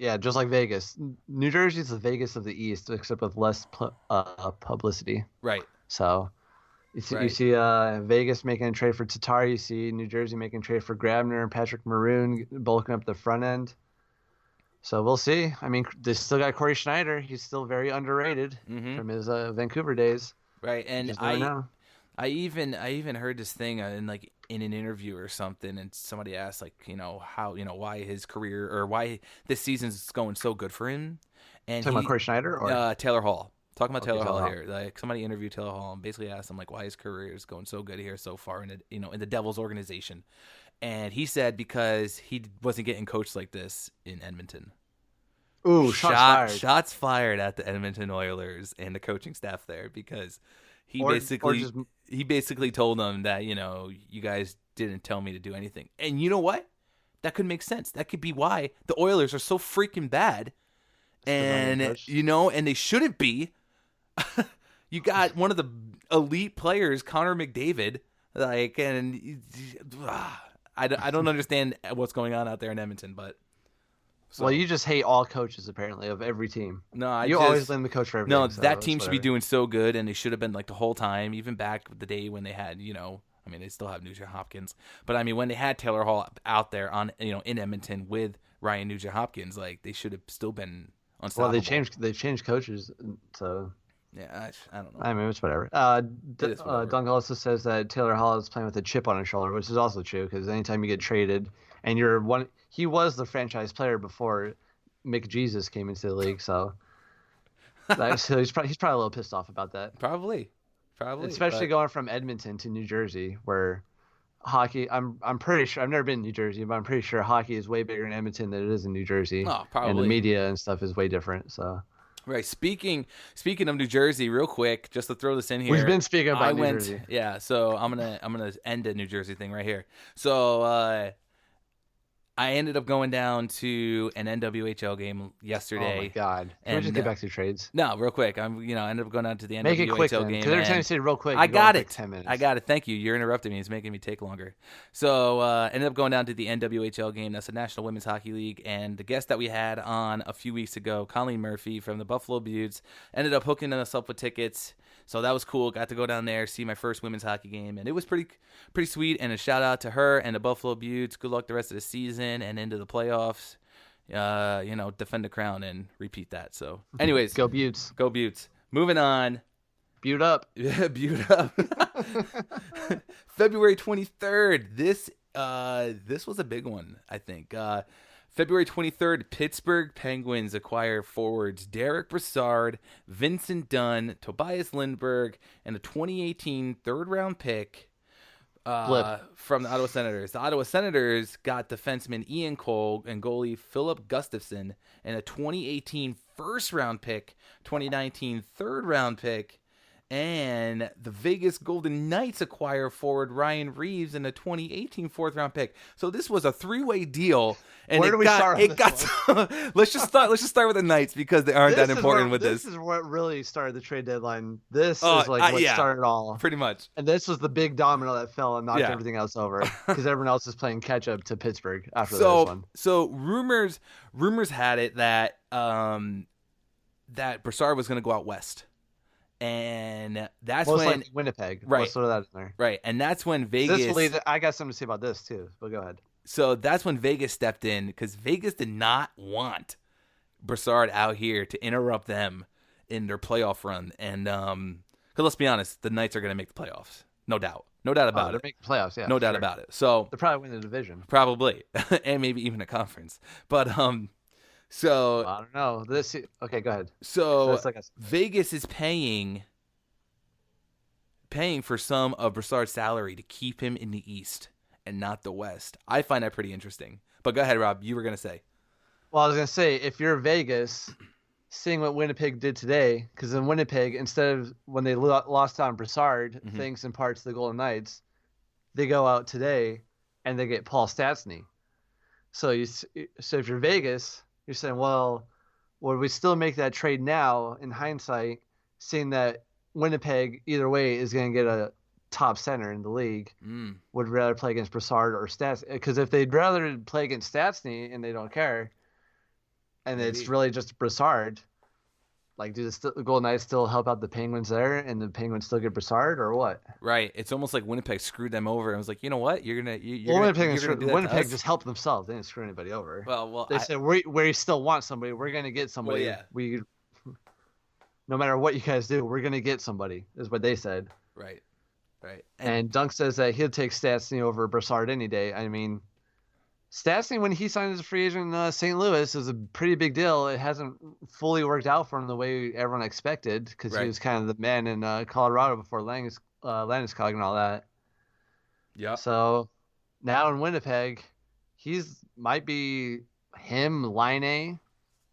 Yeah, just like Vegas. New Jersey's the Vegas of the East, except with less publicity. Right. So you see Vegas making a trade for Tatar. You see New Jersey making a trade for Grabner and Patrick Maroon, bulking up the front end. So we'll see. They still got Corey Schneider. He's still very underrated from his Vancouver days. Right, and I even heard this thing in an interview or something, and somebody asked how why his career or why this season's going so good for him. And talking about Corey Schneider or Taylor Hall. Talking about Taylor Hall here. Like, somebody interviewed Taylor Hall and basically asked him why his career is going so good here so far in the Devils organization, and he said because he wasn't getting coached like this in Edmonton. Ooh, shots fired at the Edmonton Oilers and the coaching staff there, because he basically told them that, you guys didn't tell me to do anything. And you know what? That could make sense. That could be why the Oilers are so freaking bad. And, and they shouldn't be. You got one of the elite players, Connor McDavid, I don't understand what's going on out there in Edmonton, but. So. Well, you just hate all coaches, apparently, of every team. No, always blame the coach for everything. No, that team should be doing so good, and they should have been the whole time, even back the day when they had, they still have Nugent Hopkins. But when they had Taylor Hall out there on, in Edmonton with Ryan Nugent Hopkins, they should have still been unstoppable. Well, they changed coaches, so. Yeah, I don't know. It's whatever. Dunk also says that Taylor Hall is playing with a chip on his shoulder, which is also true, because anytime you get traded and he was the franchise player before McJesus came into the league, so he's probably a little pissed off about that. Probably. Especially going from Edmonton to New Jersey, where hockey. I'm pretty sure I've never been to New Jersey, but I'm pretty sure hockey is way bigger in Edmonton than it is in New Jersey. Oh, probably. And the media and stuff is way different. So. Right. Speaking of New Jersey, real quick, just to throw this in here. We've been speaking about New Jersey. Yeah. So I'm gonna end the New Jersey thing right here. So I ended up going down to an NWHL game yesterday. Oh my god! Can we just get back to trades? No, real quick. I ended up going down to the Make NWHL it quick, game. Because every time you say real quick, I got it. Like 10 minutes. I got it. Thank you. You're interrupting me. It's making me take longer. So ended up going down to the NWHL game. That's the National Women's Hockey League, and the guest that we had on a few weeks ago, Colleen Murphy from the Buffalo Beauts, ended up hooking us up with tickets. So that was cool. Got to go down there, see my first women's hockey game, and it was pretty sweet. And a shout out to her and the Buffalo Beauts. Good luck the rest of the season and into the playoffs. Defend the crown and repeat that. So, anyways, go Beauts. Go Beauts. Moving on. Butte up. Yeah, Butte up. February 23rd. This was a big one, I think. February 23rd, Pittsburgh Penguins acquire forwards Derek Brassard, Vincent Dunn, Tobias Lindberg, and a 2018 third-round pick from the Ottawa Senators. The Ottawa Senators got defenseman Ian Cole and goalie Philip Gustafson, and a 2018 first-round pick, 2019 third-round pick, and the Vegas Golden Knights acquire forward Ryan Reeves in a 2018 fourth-round pick. So this was a three-way deal. And Where do we start? Let's just start with the Knights because they aren't that important with this. This is what really started the trade deadline. This is what started it all. Pretty much. And this was the big domino that fell and knocked everything else over because everyone else is playing catch up to Pittsburgh after this one. So rumors had it that that Brassard was going to go out west. And that's most when likely Winnipeg, right? Most of that in there, right? And that's when Vegas. I got something to say about this too, but go ahead. So that's when Vegas stepped in because Vegas did not want Brassard out here to interrupt them in their playoff run. And because let's be honest, the Knights are going to make the playoffs, no doubt about they're it. making playoffs, yeah, no doubt about it. So they're probably winning the division, probably, and maybe even a conference. But So I don't know. Okay, go ahead. So Vegas is paying for some of Brassard's salary to keep him in the East and not the West. I find that pretty interesting. But go ahead, Rob. You were gonna say. Well, I was gonna say if you're Vegas, seeing what Winnipeg did today, because in Winnipeg, instead of when they lost on Brassard, thanks in parts to the Golden Knights, they go out today and they get Paul Stastny. So if you're Vegas. You're saying, well, would we still make that trade now in hindsight, seeing that Winnipeg, either way, is going to get a top center in the league, would rather play against Brassard or Stastny? Because if they'd rather play against Stastny and they don't care, and it's really just Brassard, like, do the Golden Knights still help out the Penguins there, and the Penguins still get Brassard, or what? Right. It's almost like Winnipeg screwed them over and was like, you know what, Winnipeg just helped themselves. They didn't screw anybody over. Well, they said we still want somebody. We're gonna get somebody. Well, yeah. No matter what you guys do, we're gonna get somebody. Is what they said. Right. And Dunk says that he'll take Stastny over Brassard any day. I mean, Stastny, when he signed as a free agent in St. Louis, is a pretty big deal. It hasn't fully worked out for him the way everyone expected because he was kind of the man in Colorado before Landeskog and all that. Yeah. So now in Winnipeg, might be him, Line.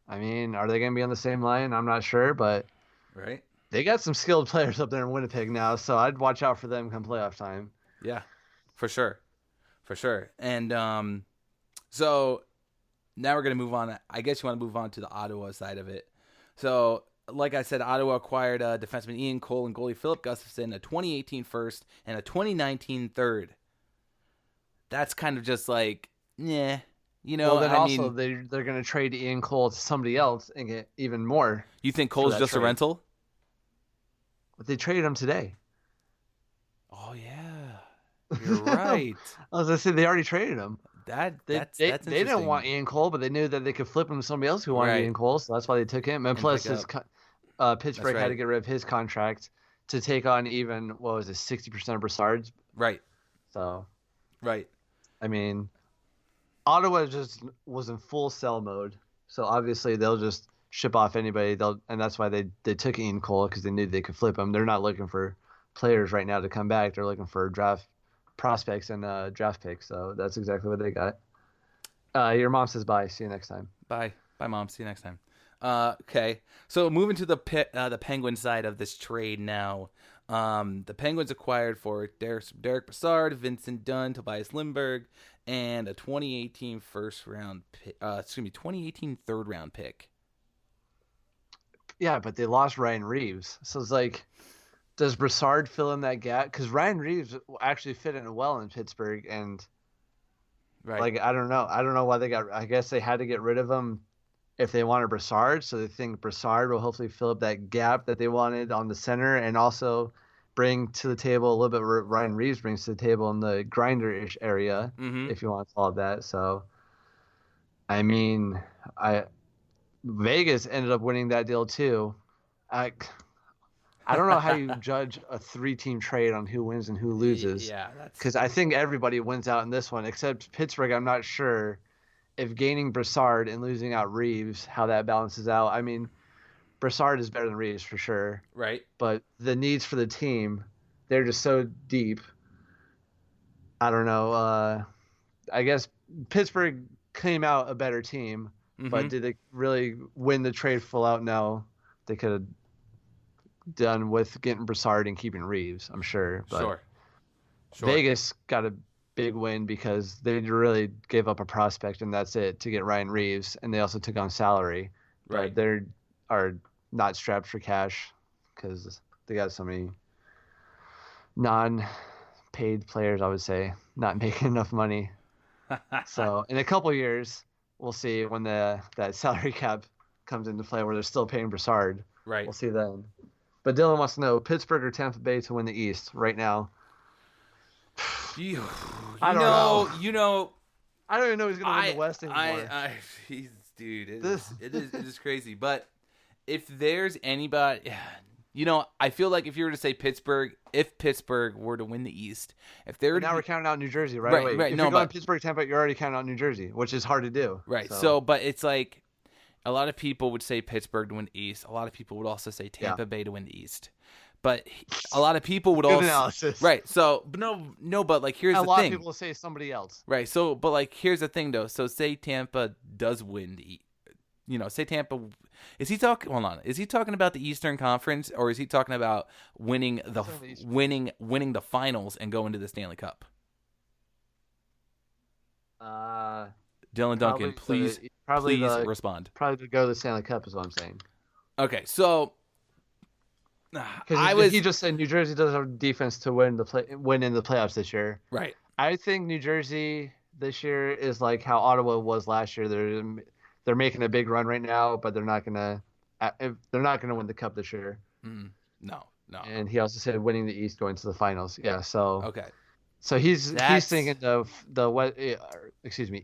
I mean, are they going to be on the same line? I'm not sure, but they got some skilled players up there in Winnipeg now, so I'd watch out for them come playoff time. Yeah, for sure. And so now we're going to move on. I guess you want to move on to the Ottawa side of it. So, like I said, Ottawa acquired defenseman Ian Cole and goalie Philip Gustafson, a 2018 first and a 2019 third. That's kind of just like, yeah, Well, then they're going to trade Ian Cole to somebody else and get even more. You think Cole's just a rental? But they traded him today. Oh yeah, you're right. I was going to say they already traded him. They didn't want Ian Cole, but they knew that they could flip him to somebody else who wanted Ian Cole, so that's why they took him. And plus, Pittsburgh had to get rid of his contract to take on even 60% of Brassard's. Right. So. Right. I mean, Ottawa just was in full sell mode, so obviously they'll just ship off anybody. And that's why they took Ian Cole because they knew they could flip him. They're not looking for players right now to come back. They're looking for draft prospects and draft picks, so that's exactly what they got. Your mom says bye. See you next time. Bye, Mom. See you next time. Okay, so moving to the Penguin side of this trade now. The Penguins acquired for Derek Brassard, Vincent Dunn, Tobias Lindbergh, and a 2018 2018 third round pick. Yeah, but they lost Ryan Reeves. So it's like, does Brassard fill in that gap? Because Ryan Reeves actually fit in well in Pittsburgh, and like I don't know why they got. I guess they had to get rid of him if they wanted Brassard. So they think Brassard will hopefully fill up that gap that they wanted on the center, and also bring to the table a little bit what Ryan Reeves brings to the table in the grinder-ish area, if you want to call it that. So, I mean, Vegas ended up winning that deal too. I don't know how you judge a 3-team trade on who wins and who loses. Yeah, because I think everybody wins out in this one except Pittsburgh. I'm not sure if gaining Brassard and losing out Reeves, how that balances out. I mean, Brassard is better than Reeves for sure. Right. But the needs for the team, they're just so deep. I don't know. I guess Pittsburgh came out a better team, but did they really win the trade full out? No. They could have done with getting Brassard and keeping Reeves, I'm sure. But Sure. Vegas got a big win because they really gave up a prospect, and that's it, to get Ryan Reeves, and they also took on salary. Right. But they are not strapped for cash because they got so many non-paid players, I would say, not making enough money. So in a couple years, we'll see when that salary cap comes into play where they're still paying Brassard. Right. We'll see then. But Dylan wants to know Pittsburgh or Tampa Bay to win the East right now. I don't know. I don't even know who's going to win the West anymore. It is crazy. But if there's anybody, I feel like if you were to say Pittsburgh, if Pittsburgh were to win the East, we're counting out New Jersey, right? Right. If you're going Pittsburgh, Tampa, you're already counting out New Jersey, which is hard to do. Right. So, but it's like a lot of people would say Pittsburgh to win the East. A lot of people would also say Tampa Bay to win the East. But a lot of people would also analysis. Right. So, but no. But like, here's the thing. A lot of people will say somebody else. Right. So, but like, here's the thing though. So, say Tampa does win the, say Tampa. Is he talking? Hold on. Is he talking about the Eastern Conference, or is he talking about winning the finals and going to the Stanley Cup? Dylan Duncan, please respond. Probably to go to the Stanley Cup is what I'm saying. Okay, so. He just said New Jersey doesn't have defense to win in the playoffs this year. Right. I think New Jersey this year is like how Ottawa was last year. They're making a big run right now, but they're not gonna win the cup this year. No. And he also said winning the East, going to the finals. Yeah. So okay. So he's thinking of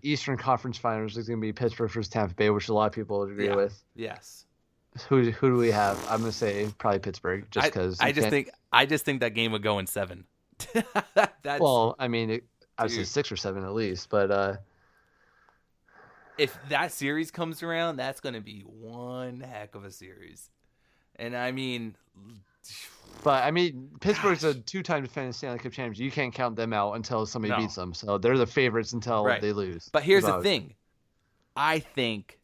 Eastern Conference Finals is going to be Pittsburgh versus Tampa Bay, which a lot of people would agree with. Yes. Who do we have? I'm gonna say probably Pittsburgh, just because. I just think that game would go in 7. Well, I mean, I would say 6 or 7 at least, but if that series comes around, that's gonna be one heck of a series, and I mean. But I mean, Pittsburgh's a 2-time defending Stanley Cup champions. You can't count them out until somebody beats them. So they're the favorites until they lose. But here's the thing: I think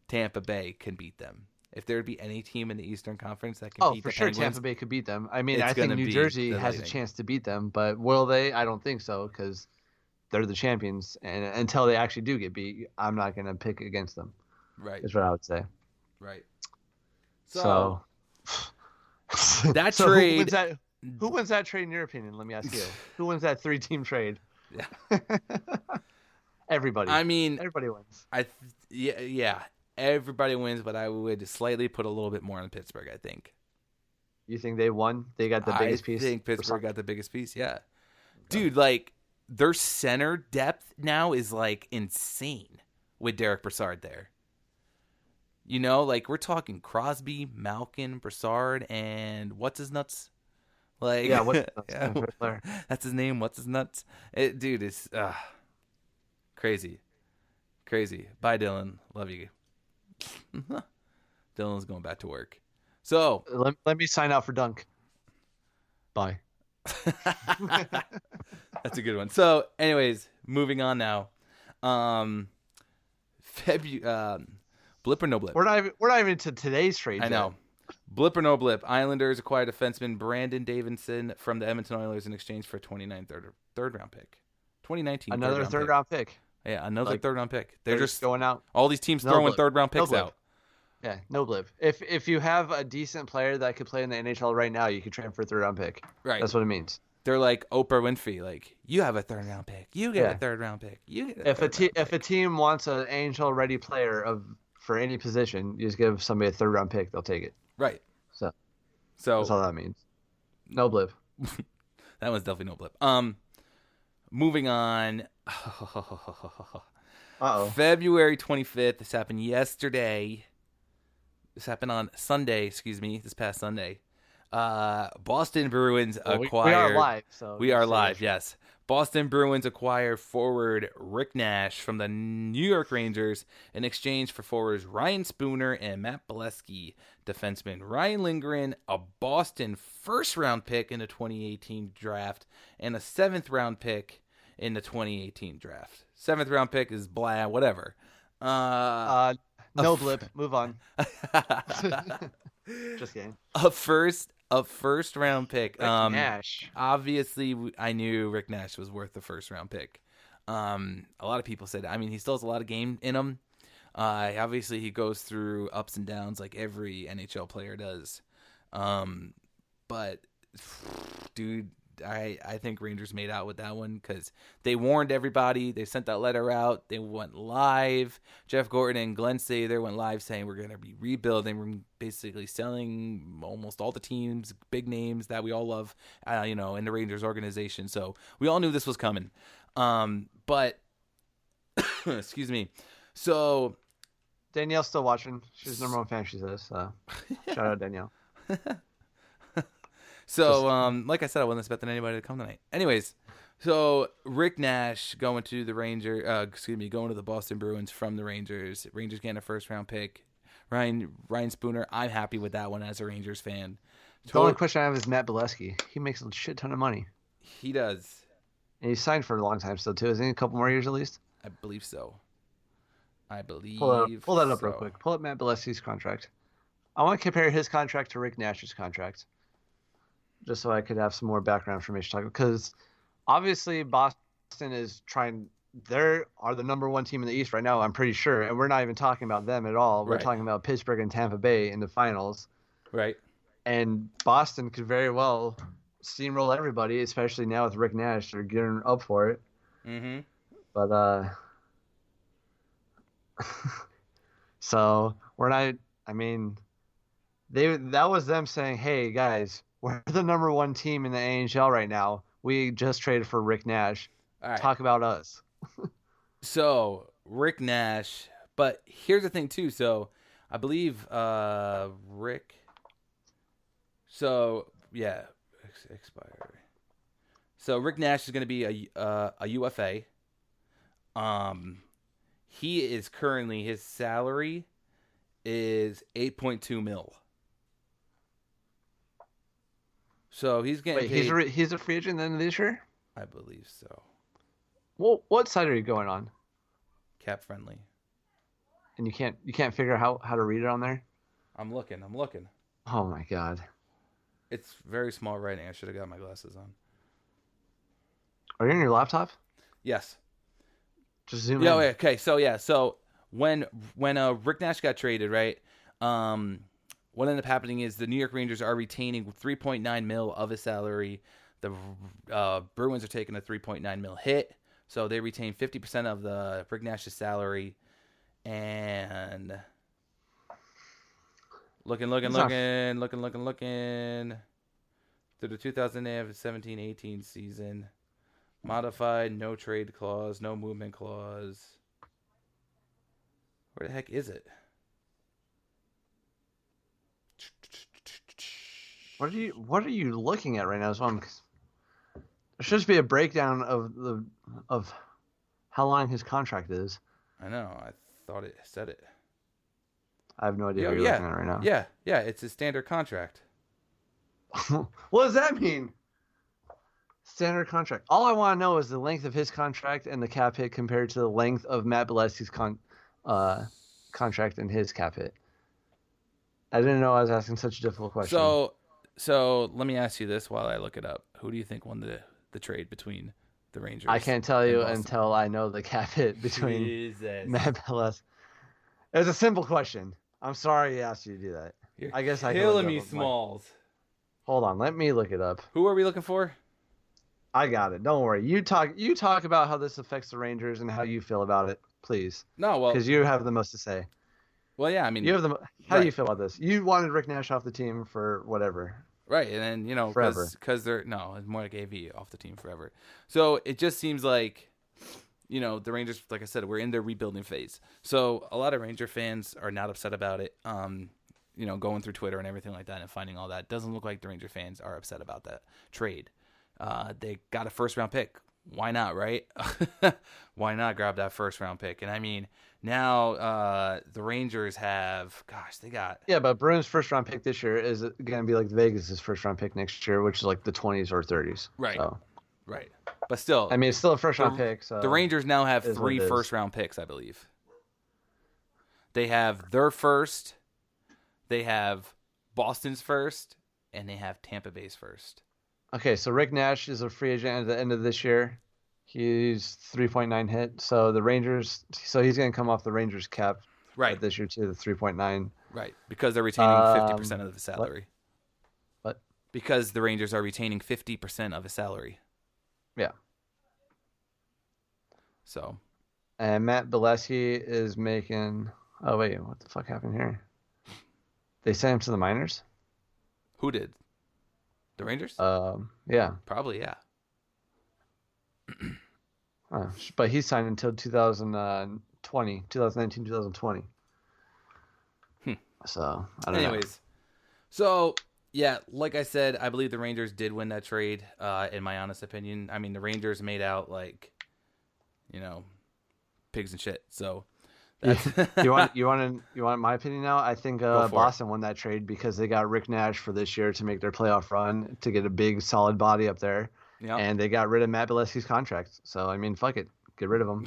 Tampa Bay can beat them. If there would be any team in the Eastern Conference that can beat the Penguins, for sure Tampa Bay could beat them. I mean, I think New Jersey has a chance to beat them, but will they? I don't think so because they're the champions, and until they actually do get beat, I'm not going to pick against them. Right. Is what I would say. Right. So that trade. Who wins that trade in your opinion? Let me ask you. Who wins that 3-team trade? Yeah. Everybody. I mean, everybody wins. Yeah. Everybody wins, but I would slightly put a little bit more on Pittsburgh, I think. You think they won? They got the biggest piece? I think Pittsburgh got the biggest piece, yeah. Dude, like, their center depth now is, like, insane with Derek Brassard there. Like, we're talking Crosby, Malkin, Brassard, and what's his nuts? Like, yeah, what's that's his name, what's his nuts? Dude, it's crazy. Crazy. Bye, Dylan. Love you. Dylan's going back to work. So let me sign out for Dunk. Bye. That's a good one. So, anyways, moving on now. Blip or no blip? We're not even to today's trade. I know. Blip or no blip? Islanders acquired defenseman Brandon Davidson from the Edmonton Oilers in exchange for a 2019 third round pick. 2019 Another third round pick. Yeah, another third round pick. They're just going out. All these teams throwing third round picks out. Yeah, no blip. If you have a decent player that could play in the NHL right now, you can trade for a third round pick. Right. That's what it means. They're like Oprah Winfrey. Like, you have a third round pick. You get a third round pick. You get if a team wants an NHL ready player for any position, you just give somebody a third round pick, they'll take it. Right. So that's all that means. No blip. That one's definitely no blip. Moving on. February 25th. This happened yesterday. This happened on Sunday. This past Sunday. Boston Bruins acquired. We are live. So we are live. Yes. Boston Bruins acquire forward Rick Nash from the New York Rangers in exchange for forwards Ryan Spooner and Matt Bolesky, defenseman Ryan Lindgren, a Boston first-round pick in the 2018 draft, and a seventh-round pick in the 2018 draft. Seventh-round pick is blah, whatever. No blip. Move on. Just kidding. A first round pick. Rick Nash. Obviously, I knew Rick Nash was worth the first round pick. A lot of people said, he still has a lot of game in him. Obviously, he goes through ups and downs like every NHL player does. But, dude, I think Rangers made out with that one because they warned everybody. They sent that letter out. They went live. Jeff Gorton and Glenn Sather went live saying we're going to be rebuilding. We're basically selling almost all the teams, big names that we all love, in the Rangers organization. So we all knew this was coming. But excuse me. So Danielle's still watching. She's the number one fan, she says. So shout out Danielle. So, like I said, I wasn't expecting anybody to come tonight. Anyways, so Rick Nash going to the going to the Boston Bruins from the Rangers. Rangers getting a first-round pick. Ryan Spooner, I'm happy with that one as a Rangers fan. The only question I have is Matt Bolesky. He makes a shit ton of money. He does. And he's signed for a long time still, too. Isn't he? A couple more years at least? I believe so. Pull that up real quick. Pull up Matt Bolesky's contract. I want to compare his contract to Rick Nash's contract. Just so I could have some more background information to talk about. Because obviously Boston is trying – they are the number one team in the East right now, I'm pretty sure. And we're not even talking about them at all. We're talking about Pittsburgh and Tampa Bay in the finals. Right. And Boston could very well steamroll everybody, especially now with Rick Nash. They're getting up for it. Mm-hmm. But so we're not – that was them saying, hey, guys – we're the number one team in the NHL right now. We just traded for Rick Nash. Right. Talk about us. So, Rick Nash. But here's the thing, too. So, I believe Rick. So, yeah. Expired. So, Rick Nash is going to be a UFA. He is currently, his salary is $8.2 million. So he's getting paid. He's a free agent then this year? I believe so. Well, what side are you going on? Cap friendly. And you can't figure out how to read it on there? I'm looking. Oh my god. It's very small writing. I should have got my glasses on. Are you on your laptop? Yes. Just zoom in. Yeah, okay. So when Rick Nash got traded, right? What ended up happening is the New York Rangers are retaining $3.9 million of his salary. The Bruins are taking a $3.9 million hit, so they retain 50% of the Rick Nash's salary. And looking through the 2017-18 season, modified, no trade clause, no movement clause. Where the heck is it? What are you looking at right now? There should just be a breakdown of how long his contract is. I know. I thought it said it. I have no idea what you're looking at right now. Yeah. It's a standard contract. What does that mean? Standard contract. All I want to know is the length of his contract and the cap hit compared to the length of Matt Bolesky's contract and his cap hit. I didn't know I was asking such a difficult question. So let me ask you this while I look it up. Who do you think won the trade between the Rangers? I can't tell you Boston? until I know the cap hit between Jesus. Matt Belleski. It was a simple question. I'm sorry he asked you to do that. You're I guess I can killing look me, up Smalls. Hold on, let me look it up. Who are we looking for? I got it. Don't worry. You talk about how this affects the Rangers and how you feel about it, please. No, well, because you have the most to say. Well, yeah, I mean, you have the. How do you feel about this? You wanted Rick Nash off the team for whatever. Right, and then forever. Because they're it's more like AV off the team forever. So it just seems like, the Rangers, like I said, we're in their rebuilding phase. So a lot of Ranger fans are not upset about it. Going through Twitter and everything like that and finding all that, doesn't look like the Ranger fans are upset about that trade. They got a first-round pick. Why not, right? Why not grab that first-round pick? And I mean, now the Rangers have, they got... Yeah, but Bruins' first-round pick this year is going to be like Vegas' first-round pick next year, which is like the 20s or 30s. Right, so. Right. But still... I mean, it's still a first-round pick. So the Rangers now have 3 first-round picks, I believe. They have their first, they have Boston's first, and they have Tampa Bay's first. Okay, so Rick Nash is a free agent at the end of this year. He's 3.9 hit. So the Rangers, he's going to come off the Rangers cap this year too, the 3.9. Right, because they're retaining 50% of the salary. What? Because the Rangers are retaining 50% of his salary. Yeah. So. And Matt Belleski is making. Oh wait, what the fuck happened here? They sent him to the minors. Who did? The Rangers? Yeah. Probably, yeah. But he signed until 2019, 2020. So, I don't know. Anyways, so, yeah, like I said, I believe the Rangers did win that trade, in my honest opinion. I mean, the Rangers made out like, pigs and shit, so... you want my opinion now? I think Boston won that trade because they got Rick Nash for this year to make their playoff run, to get a big solid body up there. Yep. And they got rid of Matt Belleski's contract. So I mean, fuck it, get rid of him.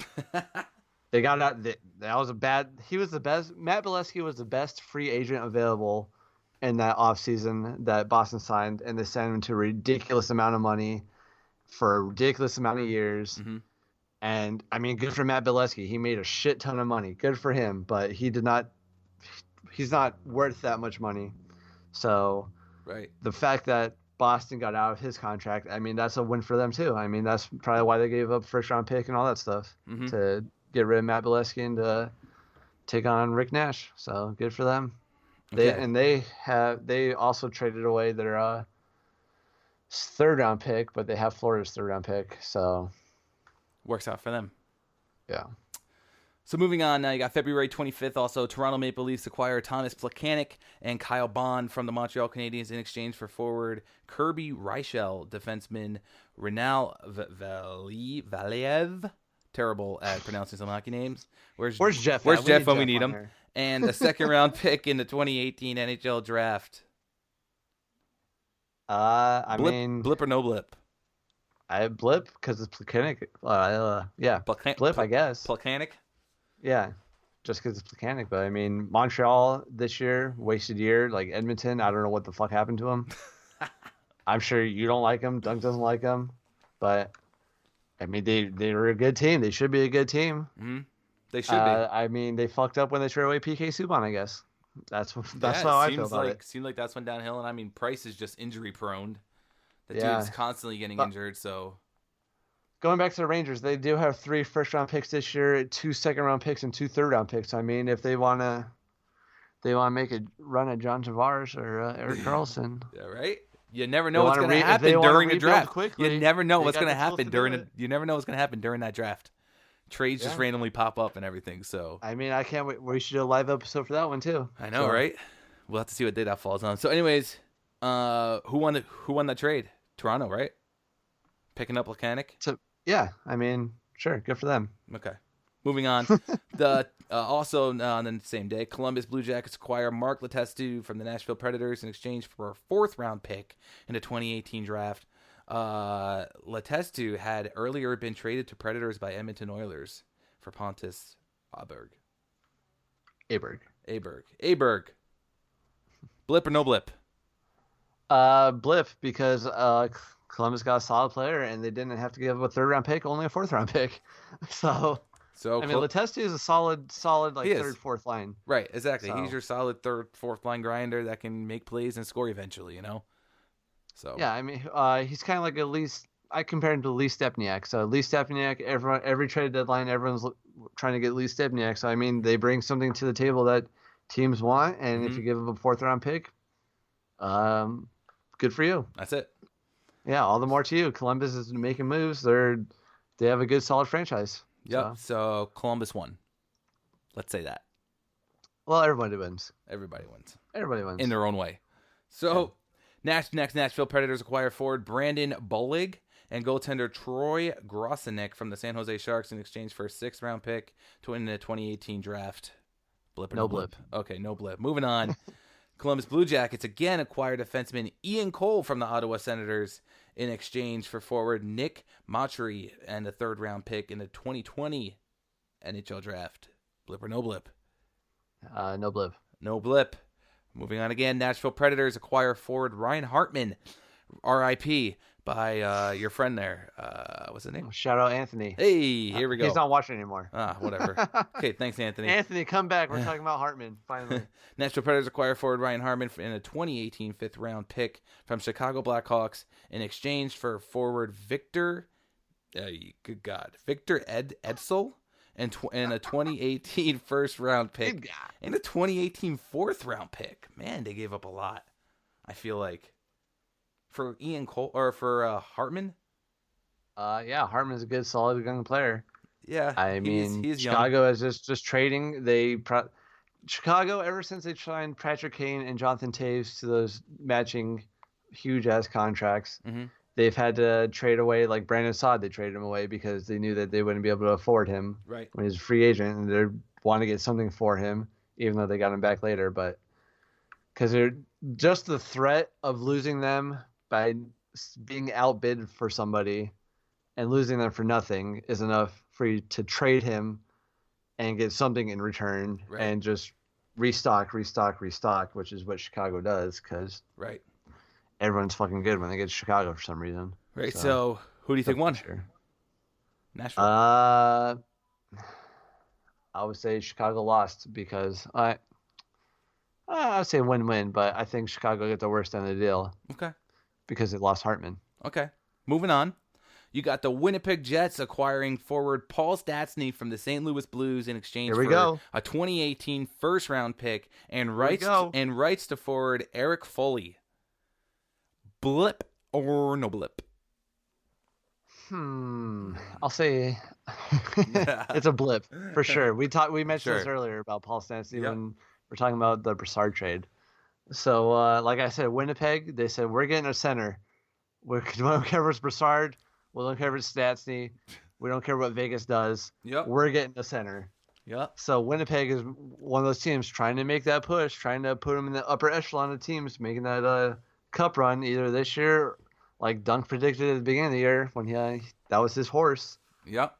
They got out. That was a bad. He was the best. Matt Belleski was the best free agent available in that offseason that Boston signed, and they signed him to a ridiculous amount of money for a ridiculous amount of years. Mm-hmm. And, I mean, good for Matt Belleski. He made a shit ton of money. Good for him. But he's not worth that much money. So the fact that Boston got out of his contract, I mean, that's a win for them, too. I mean, that's probably why they gave up first-round pick and all that stuff to get rid of Matt Belleski and to take on Rick Nash. So good for them. Okay. They also traded away their third-round pick, but they have Florida's third-round pick. So... works out for them. Yeah. So moving on, now you got February 25th. Also, Toronto Maple Leafs acquire Thomas Plekanec and Kyle Bond from the Montreal Canadiens in exchange for forward Kirby Reichel, defenseman Renal Valiev. Terrible at pronouncing some hockey names. Where's Jeff? Where's Jeff when we need him? Here. And a second-round pick in the 2018 NHL draft. Blip or no blip? I blip because it's Plekanec. Blip, I guess. Plekanec? Yeah, just because it's Plekanec. But, I mean, Montreal this year, wasted year. Like Edmonton, I don't know what the fuck happened to him. I'm sure you don't like him. Doug doesn't like him. But, I mean, they were a good team. They should be a good team. Mm-hmm. They should be. I mean, they fucked up when they traded away PK Subban, I guess. That's how I feel about it. Seems like that's went downhill. And, I mean, Price is just injury-prone. The dude's constantly getting injured, so... Going back to the Rangers, they do have 3 first-round picks this year, 2 second-round picks, and 2 third-round picks. I mean, if they want to make a run at John Tavares or Erik Karlsson. Yeah, right? You never know what's going to happen during the draft. Quickly, you never know what's going to happen You never know what's going to happen during that draft. Trades just randomly pop up and everything, so... I mean, I can't wait. We should do a live episode for that one, too. I know, right? We'll have to see what day that falls on. So, anyways, who won that trade? Toronto, right? Picking up Plekanec? Yeah, I mean, sure, good for them. Okay. Moving on. Also on the same day, Columbus Blue Jackets acquire Mark Letestu from the Nashville Predators in exchange for a 4th-round pick in the 2018 draft. Letestu had earlier been traded to Predators by Edmonton Oilers for Pontus Aberg. Blip or no blip? Blip, because Columbus got a solid player, and they didn't have to give up a 3rd-round pick, only a 4th-round pick. So I mean, Letestu is a solid like 3rd, 4th line. Right, exactly. So. He's your solid 3rd, 4th line grinder that can make plays and score eventually, you know? So yeah, I mean, he's kind of like I compare him to Lee Stepniak. So Lee Stepniak, every trade deadline, everyone's trying to get Lee Stepniak. So I mean, they bring something to the table that teams want, and if you give them a 4th-round pick, good for you. That's it. Yeah, all the more to you. Columbus is making moves. They have a good, solid franchise. Yep. So Columbus won. Let's say that. Well, everybody wins. Everybody wins. Everybody wins in their own way. So next, Nashville Predators acquire forward Brandon Bollig and goaltender Troy Grosenick from the San Jose Sharks in exchange for a 6th-round pick to win the 2018 draft. Blip or no blip? Okay, no blip. Moving on. Columbus Blue Jackets again acquired defenseman Ian Cole from the Ottawa Senators in exchange for forward Nick Maury and a 3rd-round pick in the 2020 NHL draft. Blip or no blip? No blip. No blip. Moving on again, Nashville Predators acquire forward Ryan Hartman, RIP, by your friend there. What's his name? Shout out Anthony. Hey, here we go. He's not watching anymore. Whatever. Okay, thanks, Anthony. Anthony, come back. We're talking about Hartman, finally. Nashville Predators acquire forward Ryan Hartman in a 2018 5th-round pick from Chicago Blackhawks in exchange for forward Victor Edsel and a 2018 1st-round pick and a 2018 4th-round pick. Man, they gave up a lot, I feel like. For Ian Cole or for Hartman? Yeah, Hartman's a good, solid young player. Yeah, I mean, he's Chicago young. is just trading. Chicago, ever since they signed Patrick Kane and Jonathan Toews to those matching huge ass contracts, they've had to trade away, like Brandon Saad. They traded him away because they knew that they wouldn't be able to afford him when he was a free agent, and they want to get something for him, even though they got him back later. But because they're just the threat of losing them by being outbid for somebody and losing them for nothing is enough for you to trade him and get something in return and just restock, which is what Chicago does because everyone's fucking good when they get to Chicago for some reason. Right. So who do you think won? Sure. Nashville. I would say Chicago lost because I would say win-win, but I think Chicago got the worst end of the deal. Okay. Because it lost Hartman. Okay. Moving on. You got the Winnipeg Jets acquiring forward Paul Stastny from the St. Louis Blues in exchange for a 2018 1st-round pick and rights to forward Eric Foley. Blip or no blip? I'll say it's a blip for sure. We mentioned this earlier about Paul Stastny when we're talking about the Brassard trade. So, like I said, Winnipeg, they said, we're getting a center. We don't care if it's Brassard. We don't care if it's Stastny. We don't care what Vegas does. We're getting a center. So Winnipeg is one of those teams trying to make that push, trying to put them in the upper echelon of teams, making that cup run either this year, like Dunk predicted at the beginning of the year when that was his horse. I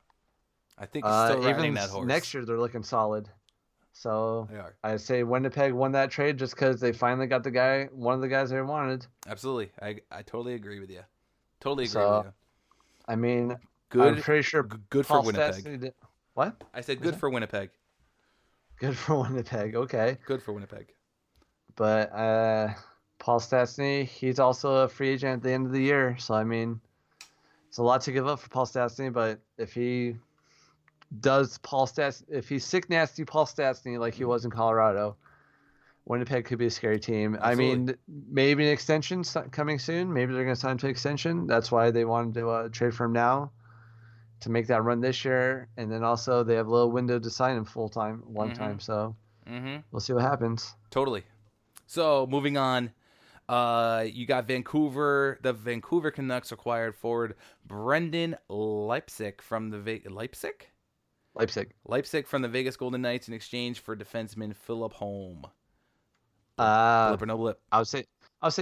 think he's still riding that horse. Next year, they're looking solid. So I say Winnipeg won that trade just because they finally got one of the guys they wanted. Absolutely. I totally agree with you. Totally agree with you. I mean, good. I'm pretty sure good for Winnipeg. What? I said good for Winnipeg. Good for Winnipeg. Okay. Good for Winnipeg. But Paul Stastny, he's also a free agent at the end of the year. So, I mean, it's a lot to give up for Paul Stastny, but if he if he's sick, nasty Paul Stastny like he was in Colorado, Winnipeg could be a scary team. Absolutely. I mean, maybe an extension coming soon. Maybe they're going to sign to extension. That's why they wanted to trade for him now to make that run this year. And then also they have a little window to sign him full-time, one time. So we'll see what happens. Totally. So moving on, you got Vancouver. The Vancouver Canucks acquired forward Brendan Leipsic from the Leipsic from the Vegas Golden Knights in exchange for defenseman Philip Holm. Blip or no blip? I would say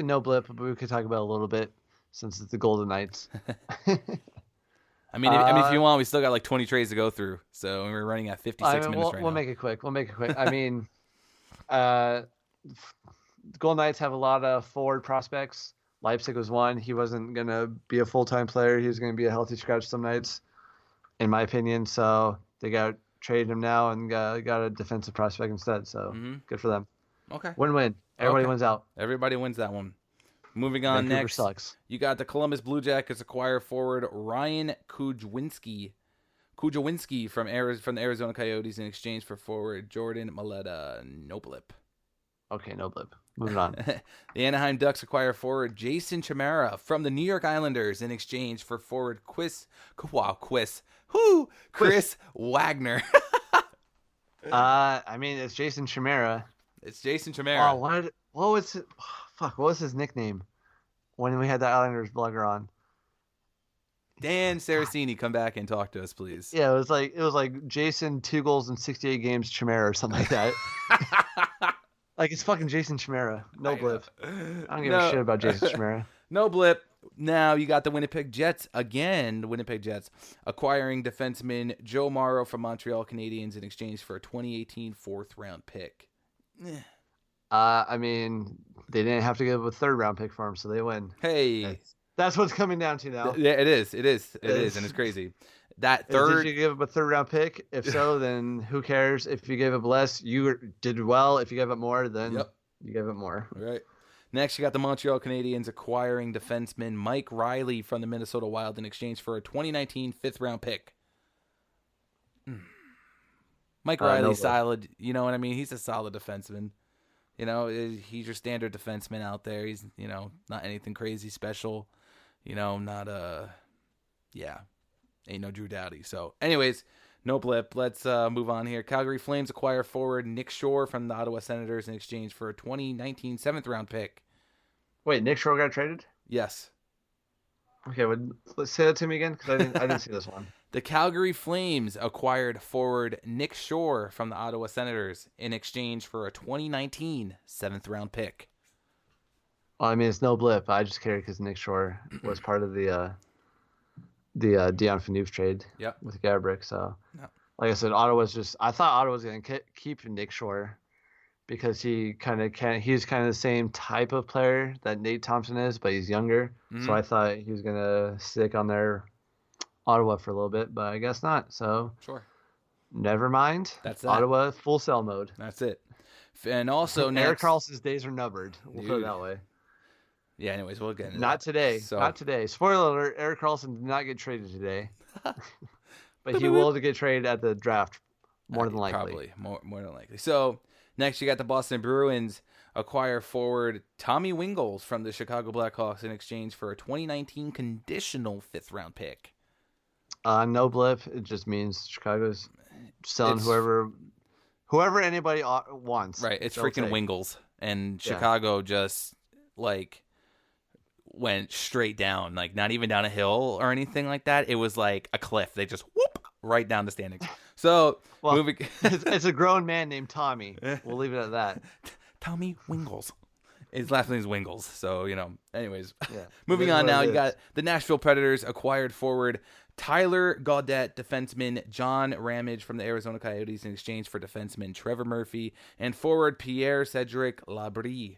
no blip, but we could talk about it a little bit since it's the Golden Knights. I mean, if you want, we still got like 20 trades to go through, so we're running at 56 minutes right now. We'll make it quick. I mean, the Golden Knights have a lot of forward prospects. Leipzig was one. He wasn't going to be a full-time player. He was going to be a healthy scratch some nights, in my opinion. So they got traded him now and got a defensive prospect instead. So good for them. Okay. Win-win. Everybody wins out. Everybody wins that one. Moving on Vancouver next. sucks. You got the Columbus Blue Jackets acquire forward Ryan Kujawinski from the Arizona Coyotes in exchange for forward Jordan Maleta. No blip. Okay, no blip. Moving on. The Anaheim Ducks acquire forward Jason Chimera from the New York Islanders in exchange for forward Chris Wagner. I mean, it's Jason Chimera. It's Jason Chimera. Oh, what was his nickname when we had the Islanders blogger on? Dan Saraceni, come back and talk to us, please. Yeah, it was like Jason 2 goals in 68 games Chimera or something like that. Like, it's fucking Jason Chimera. No blip. I don't give a shit about Jason Chimera. No blip. Now you got the Winnipeg Jets again. The Winnipeg Jets acquiring defenseman Joe Morrow from Montreal Canadiens in exchange for a 2018 4th-round pick. I mean, they didn't have to give a 3rd-round pick for him, so they win. Hey. That's what's coming down to now. Yeah, it is, and it's crazy. That third... Did you give up a 3rd-round pick? If so, then who cares? If you gave up less, you did well. If you gave up more, then you gave up more. All right. Next, you got the Montreal Canadiens acquiring defenseman Mike Riley from the Minnesota Wild in exchange for a 2019 5th-round pick. Mike Riley's solid. You know what I mean? He's a solid defenseman. You know, he's your standard defenseman out there. He's, not anything crazy special. Not ain't no Drew Doughty. So, anyways, no blip. Let's move on here. Calgary Flames acquire forward Nick Shore from the Ottawa Senators in exchange for a 2019 7th-round pick. Wait, Nick Shore got traded? Yes. Okay, let's say that to me again, because I didn't see this one. The Calgary Flames acquired forward Nick Shore from the Ottawa Senators in exchange for a 2019 7th-round pick. Well, I mean, it's no blip. I just care because Nick Shore was part of the Dion Phaneuf trade with Gabrick. So, like I said, I thought Ottawa was going to keep Nick Shore because he's kind of the same type of player that Nate Thompson is, but he's younger. Mm-hmm. So I thought he was going to stick on their Ottawa for a little bit, but I guess not. So, sure. Never mind. That's that. Ottawa full sell mode. That's it. And also next, Eric Carlson's days are numbered. We'll put it that way. Yeah, anyways, we'll get into Not that. today. So, not today. Spoiler alert, Eric Carlson did not get traded today. But he will get traded at the draft, more than likely. Probably, more than likely. So, next you got the Boston Bruins acquire forward Tommy Wingles from the Chicago Blackhawks in exchange for a 2019 conditional 5th-round pick. No blip. It just means Chicago's selling whoever anybody wants. Right, it's freaking Wingles. And Chicago just, went straight down, not even down a hill or anything like that. It was like a cliff. They just whoop right down the standings. So, moving, it's a grown man named Tommy. We'll leave it at that. Tommy Wingles. His last name is Wingles. So, anyways. Yeah. Moving on now, you got the Nashville Predators acquired forward Tyler Gaudette, defenseman John Ramage from the Arizona Coyotes in exchange for defenseman Trevor Murphy and forward Pierre-Cedric Labrie.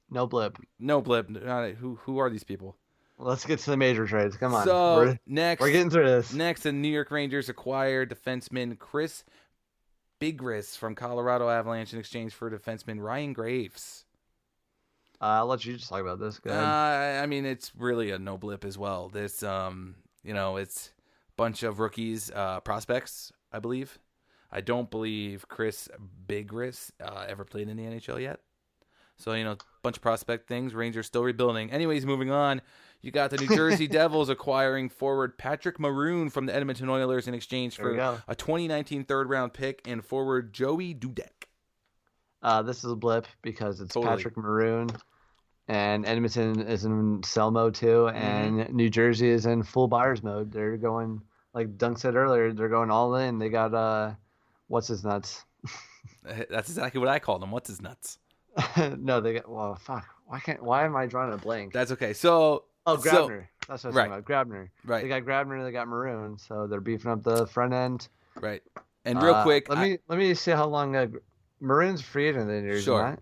No blip. No blip. Who are these people? Let's get to the major trades. Come on. So we're getting through this. Next, the New York Rangers acquired defenseman Chris Bigris from Colorado Avalanche in exchange for defenseman Ryan Graves. I'll let you just talk about this. Go ahead. I mean, it's really a no blip as well. This, it's a bunch of rookies, prospects, I believe. I don't believe Chris Bigris ever played in the NHL yet. So, bunch of prospect things. Rangers still rebuilding. Anyways, moving on. You got the New Jersey Devils acquiring forward Patrick Maroon from the Edmonton Oilers in exchange for a 2019 3rd-round pick and forward Joey Dudek. This is a blip because it's Patrick Maroon, and Edmonton is in sell mode too, and New Jersey is in full buyer's mode. They're going, like Dunk said earlier, they're going all in. They got, what's his nuts? That's exactly what I called him. What's his nuts? No, they got. Well, fuck. Why am I drawing a blank? That's okay. So, Grabner. That's what I was talking about. Grabner. Right. They got Grabner. They got Maroon. So they're beefing up the front end. Right. And real quick, let me see how long Maroon's free agent in the years. Sure.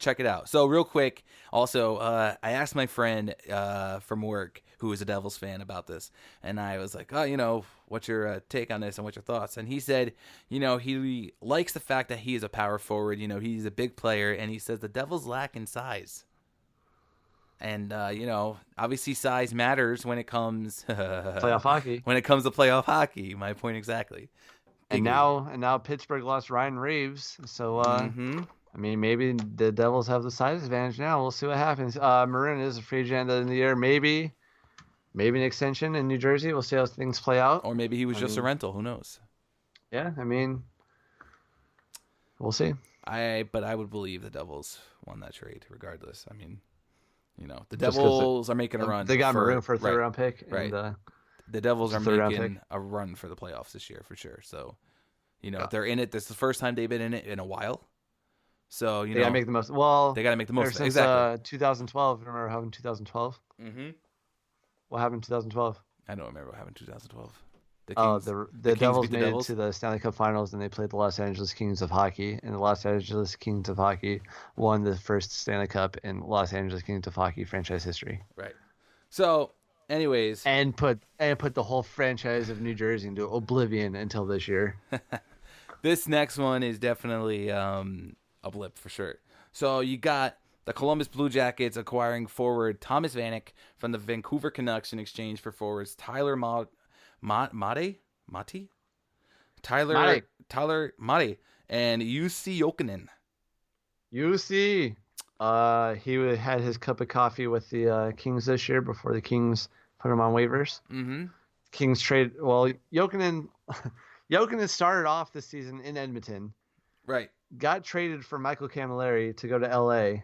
check it out. So real quick, also, I asked my friend from work who is a Devils fan about this, and I was like, oh, what's your take on this and what's your thoughts? And he said, he likes the fact that he is a power forward. He's a big player, and he says the Devils lack in size. And, obviously size matters when it comes playoff hockey. When it comes to playoff hockey, my point exactly. And now Pittsburgh lost Ryan Reeves, so I mean, maybe the Devils have the size advantage now. We'll see what happens. Marin is a free agent at the end of the year. Maybe an extension in New Jersey. We'll see how things play out. Or maybe he was just a rental. Who knows? Yeah, I mean, we'll see. But I would believe the Devils won that trade regardless. I mean, the Devils are making a run. They got Maroon for a third-round pick. Right. And, the Devils are making a run for the playoffs this year for sure. So, they're in it. This is the first time they've been in it in a while. So, they gotta make the most. Well, they gotta make the most of it. Since, exactly. 2012. Remember what happened in 2012? Mm-hmm. What happened in 2012? I don't remember what happened in 2012. The Devils made it to the Stanley Cup Finals, and they played the Los Angeles Kings of Hockey. And the Los Angeles Kings of Hockey won the first Stanley Cup in Los Angeles Kings of Hockey franchise history. Right. So, anyways, and put the whole franchise of New Jersey into oblivion until this year. This next one is definitely a blip for sure. So you got the Columbus Blue Jackets acquiring forward Thomas Vanek from the Vancouver Canucks in exchange for forwards Tyler Mate, and UC Jokinen. UC. He had his cup of coffee with the Kings this year before the Kings put him on waivers. Mm-hmm. Kings trade. Well, Jokinen started off the season in Edmonton. Right. Got traded for Michael Camilleri to go to LA.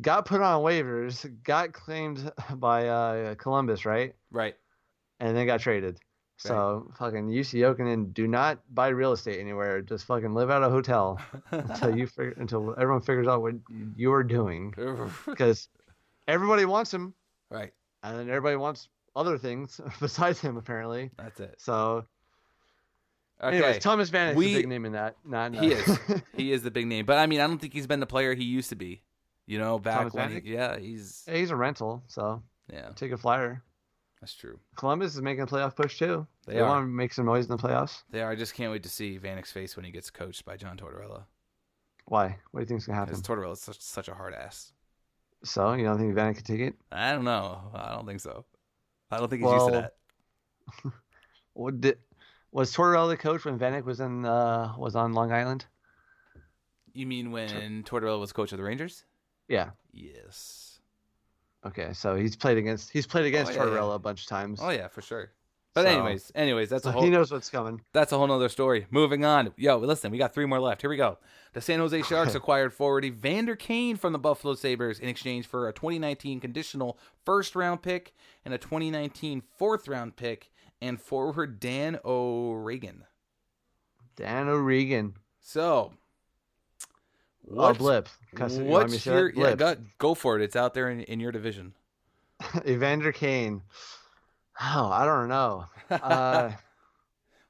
Got put on waivers. Got claimed by Columbus, right? Right. And then got traded. So fucking UC Jokinen, do not buy real estate anywhere. Just fucking live at a hotel until everyone figures out what you are doing. Because everybody wants him. Right. And then everybody wants other things besides him, apparently. That's it. So, okay. Anyways, Thomas Vanek is the big name in that. He is. He is the big name. But, I mean, I don't think he's been the player he used to be. Back Thomas when Vanek? he's a rental, so take a flyer. That's true. Columbus is making a playoff push, too. They are. want to make some noise in the playoffs. They are. I just can't wait to see Vanek's face when he gets coached by John Tortorella. Why? What do you think is going to happen? Because Tortorella is such a hard ass. So, you don't think Vanek can take it? I don't know. I don't think so. I don't think he's used to that. Was Tortorella the coach when Vanek was on Long Island? You mean when Tortorella was coach of the Rangers? Yeah. Yes. Okay, so he's played against Tortorella a bunch of times. Oh yeah, for sure. But anyways, that's he knows what's coming. That's a whole nother story. Moving on. Yo, listen, we got 3 more left. Here we go. The San Jose Sharks acquired forward Evander Kane from the Buffalo Sabres in exchange for a 2019 conditional first-round pick and a 2019 fourth-round pick and forward Dan O'Regan. So, blip. What's your go for it? It's out there in your division. Evander Kane. Oh, I don't know.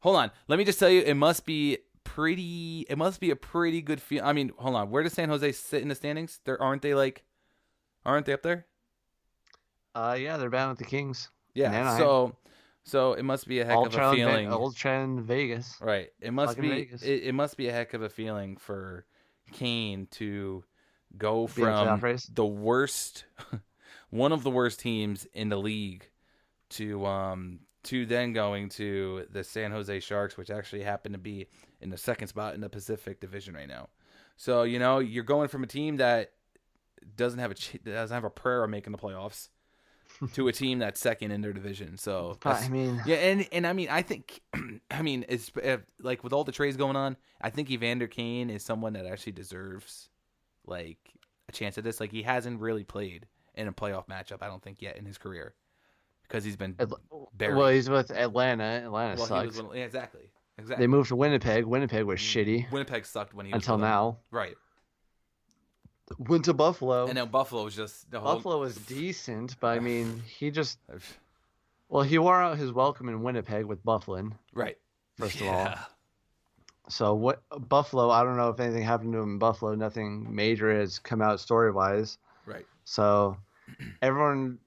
Hold on. Let me just tell you, it must be a pretty good feel. I mean, hold on. Where does San Jose sit in the standings? Aren't they up there? Yeah, they're bound with the Kings. Yeah. So it must be a heck of a feeling. Old Trend Vegas. Right. It must be Vegas. It must be a heck of a feeling for Kane to go from the worst one of the worst teams in the league to then going to the San Jose Sharks, which actually happen to be in the second spot in the Pacific Division right now. So, you're going from a team that doesn't have a prayer of making the playoffs to a team that's second in their division. So, I mean, I think, it's like with all the trades going on, I think Evander Kane is someone that actually deserves like a chance at this. Like, he hasn't really played in a playoff matchup, I don't think, yet in his career. Because he's been buried. Well, he's with Atlanta. Atlanta sucks. Exactly. They moved to Winnipeg. Winnipeg was shitty. Winnipeg sucked when he was until now. Right. Went to Buffalo. And now Buffalo was just Buffalo was decent, but I mean, he wore out his welcome in Winnipeg with Bufflin. Right. First of all. So what Buffalo? I don't know if anything happened to him in Buffalo. Nothing major has come out story wise. Right. So everyone,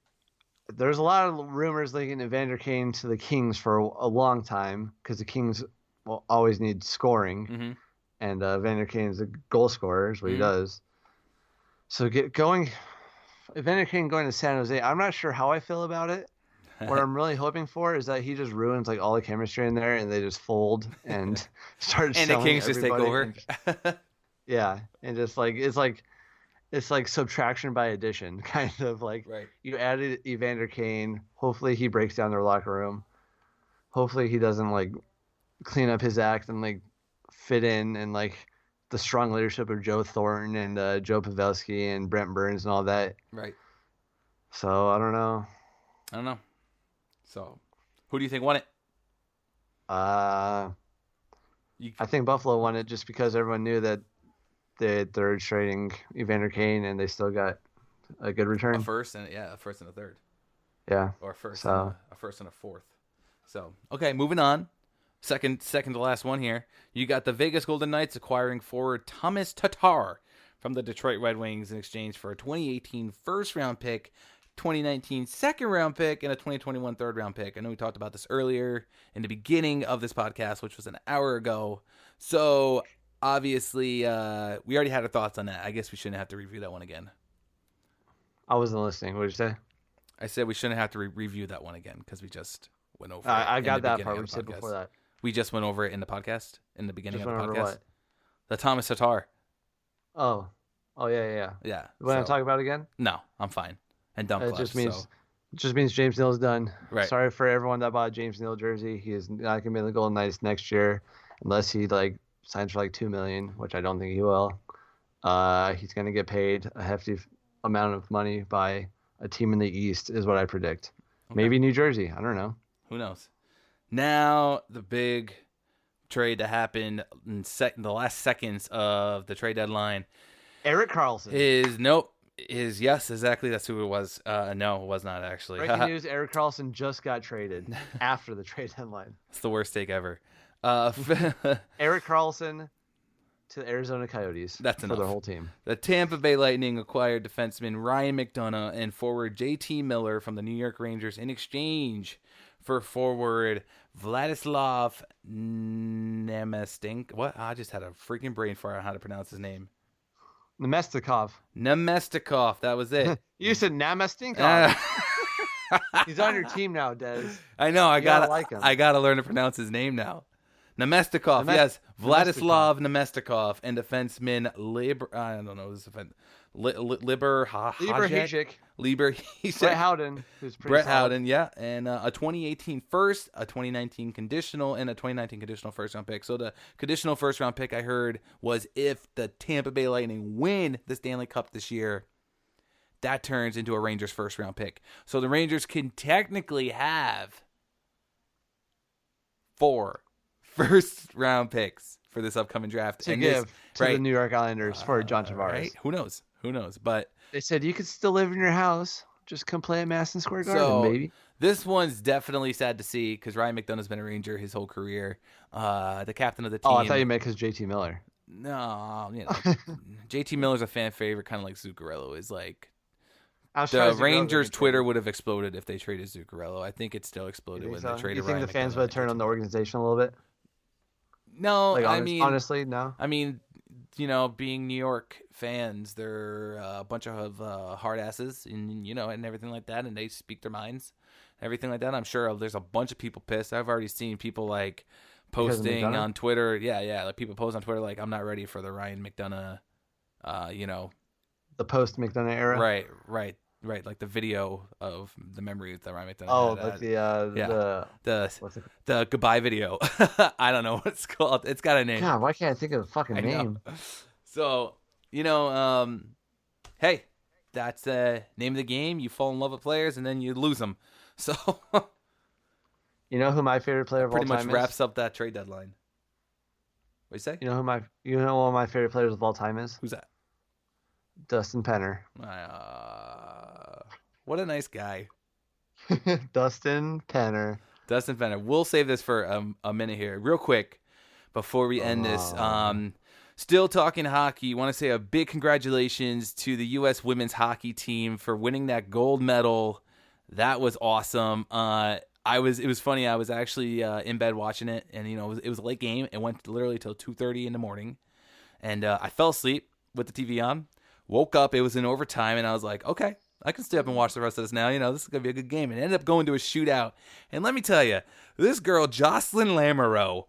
there's a lot of rumors linking Evander Kane to the Kings for a long time because the Kings will always need scoring, Mm-hmm. and Evander Kane is a goal scorer, is what he does. So Evander Kane going to San Jose. I'm not sure how I feel about it. What I'm really hoping for is that he just ruins like all the chemistry in there, and they just fold and start And the selling Kings just take everybody over. yeah, and just like it's like subtraction by addition, kind of like Right. you added Evander Kane. Hopefully he breaks down their locker room. Hopefully he doesn't like clean up his act and like fit in and like the strong leadership of Joe Thornton and Joe Pavelski and Brent Burns and all that. Right. So I don't know. So, who do you think won it? I think Buffalo won it just because everyone knew that they're trading Evander Kane and they still got a good return. A first and a third. Yeah. Or a first So a first and a fourth. So, okay, moving on. Second to last one here. You got the Vegas Golden Knights acquiring forward Thomas Tatar from the Detroit Red Wings in exchange for a 2018 first-round pick, 2019 second-round pick, and a 2021 third-round pick. I know we talked about this earlier in the beginning of this podcast, which was an hour ago. So, obviously, we already had our thoughts on that. I guess we shouldn't have to review that one again. I wasn't listening. What did you say? I said we shouldn't have to review that one again because we just went over it. I got that beginning part. of We the said podcast. before that. We just went over it in the podcast, in the beginning Just of the went podcast. over what? The Thomas Tatar. Oh, yeah. Yeah. You want to talk about it again? No, I'm fine. And dump It clutch, just means James Neal's done. Right. Sorry for everyone that bought a James Neal jersey. He is not gonna be in the Golden Knights next year unless he like signs for like $2 million, which I don't think he will. He's gonna get paid a hefty amount of money by a team in the East, is what I predict. Okay. Maybe New Jersey. I don't know. Who knows? Now the big trade that happened in the last seconds of the trade deadline. Erik Karlsson Yes, exactly. That's who it was. No, it was not actually. Breaking news: Erik Karlsson just got traded after the trade deadline. It's the worst take ever. Erik Karlsson to the Arizona Coyotes. That's enough for their whole team. The Tampa Bay Lightning acquired defenseman Ryan McDonough and forward JT Miller from the New York Rangers in exchange for forward Vladislav Nemestink. What? I just had a freaking brain fart on how to pronounce his name. Nemestikov. That was it. You said Namestinkov. He's on your team now, Des. I know. I gotta like him. I gotta learn to pronounce his name now. Nemestikov. Yes, Vladislav Nemestikov and defenseman I don't know his defense. Lieber Hasek. Brett Howden. Who's pretty Brett solid. Howden, yeah. And a 2018 first, a 2019 conditional, and a 2019 conditional first-round pick. So the conditional first-round pick I heard was if the Tampa Bay Lightning win the Stanley Cup this year, that turns into a Rangers first-round pick. So the Rangers can technically have 4 first-round picks for this upcoming draft. To give to the New York Islanders for John Tavares. Right? Who knows? But they said you could still live in your house. Just come play at Madison Square Garden, baby. This one's definitely sad to see because Ryan McDonough's been a Ranger his whole career. The captain of the team. Oh, I thought you meant because JT Miller. No, JT Miller's a fan favorite, kind of like Zuccarello is like. The Rangers' Twitter would have exploded if they traded Zuccarello. I think it still exploded when they traded Ryan. You think the fans would have turned on the organization a little bit? No, honestly, no. I mean, being New York fans, they're a bunch of hard asses, and and everything like that, and they speak their minds, everything like that. I'm sure there's a bunch of people pissed. I've already seen people like posting on Twitter. Yeah, like people post on Twitter like, "I'm not ready for the Ryan McDonough," the post McDonough era. Right. Like the video of the memories that Ryan McDonough. Oh, like the goodbye video. I don't know what it's called. It's got a name. God, why can't I think of the fucking name? So hey, that's the name of the game. You fall in love with players and then you lose them. So you know who my favorite player of all time is? Pretty much wraps up that trade deadline. What you say? You know one of my favorite players of all time is? Who's that? Dustin Penner. What a nice guy. Dustin Penner. We'll save this for a minute here. Real quick. before we end this. Still talking hockey. Want to say a big congratulations to the U.S. women's hockey team for winning that gold medal. That was awesome. It was funny. I was actually in bed watching it, and it was a late game. It went literally till 2:30 in the morning, and I fell asleep with the TV on. Woke up. It was in overtime, and I was like, okay, I can stay up and watch the rest of this now. This is gonna be a good game. And it ended up going to a shootout. And let me tell you, this girl Jocelyn Lamoureux.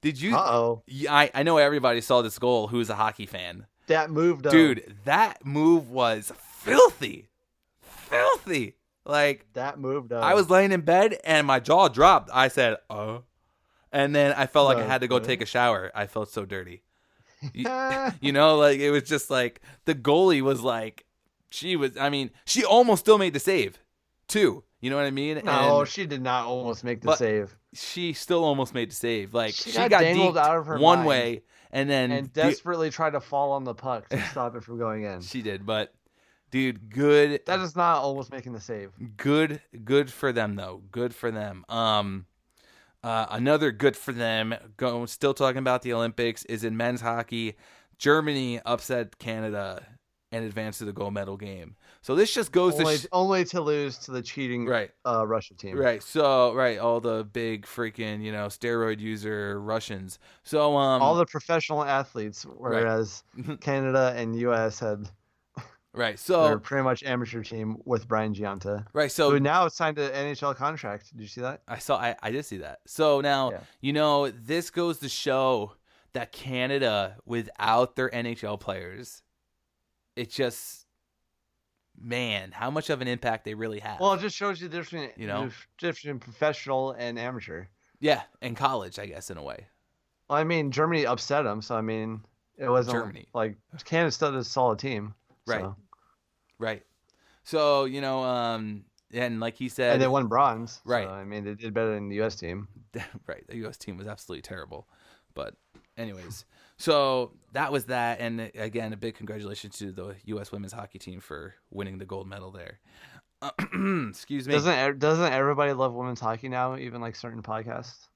Did you? Uh-oh. I know everybody saw this goal who's a hockey fan. That move, though. Dude, that move was filthy. Filthy. Like, that move, though. I was laying in bed and my jaw dropped. I said, and then I felt like I had to go take a shower. I felt so dirty. Like, it was just like, the goalie was like, she almost still made the save, too. You know what I mean? No, she did not almost make the save. She still almost made the save. Like, she got dangled deked out of her one mind way and desperately tried to fall on the puck to stop it from going in. She did, but dude, good. That is not almost making the save. Good for them though. Good for them. Another good for them. Still talking about the Olympics is in men's hockey. Germany upset Canada and advanced to the gold medal game. So this just goes only to lose to the cheating Russia team. Right. So all the big freaking steroid user Russians. So all the professional athletes, whereas Canada and U.S. had so they're pretty much amateur team with Brian Giunta. Right. So who now signed an NHL contract. Did you see that? I did see that. So now this goes to show that Canada without their NHL players, it just, man, how much of an impact they really have. Well, it just shows you the difference between professional and amateur. Yeah, and college, I guess, in a way. Well, I mean, Germany upset them, so I mean, it wasn't Germany. Like Canada still is a solid team. Right. So. Right. So, and like he said, and they won bronze. Right. So, I mean, they did better than the U.S. team. Right. The U.S. team was absolutely terrible. But anyways, so that was that. And again, a big congratulations to the U.S. women's hockey team for winning the gold medal there. Excuse me. Doesn't everybody love women's hockey now? Even like certain podcasts.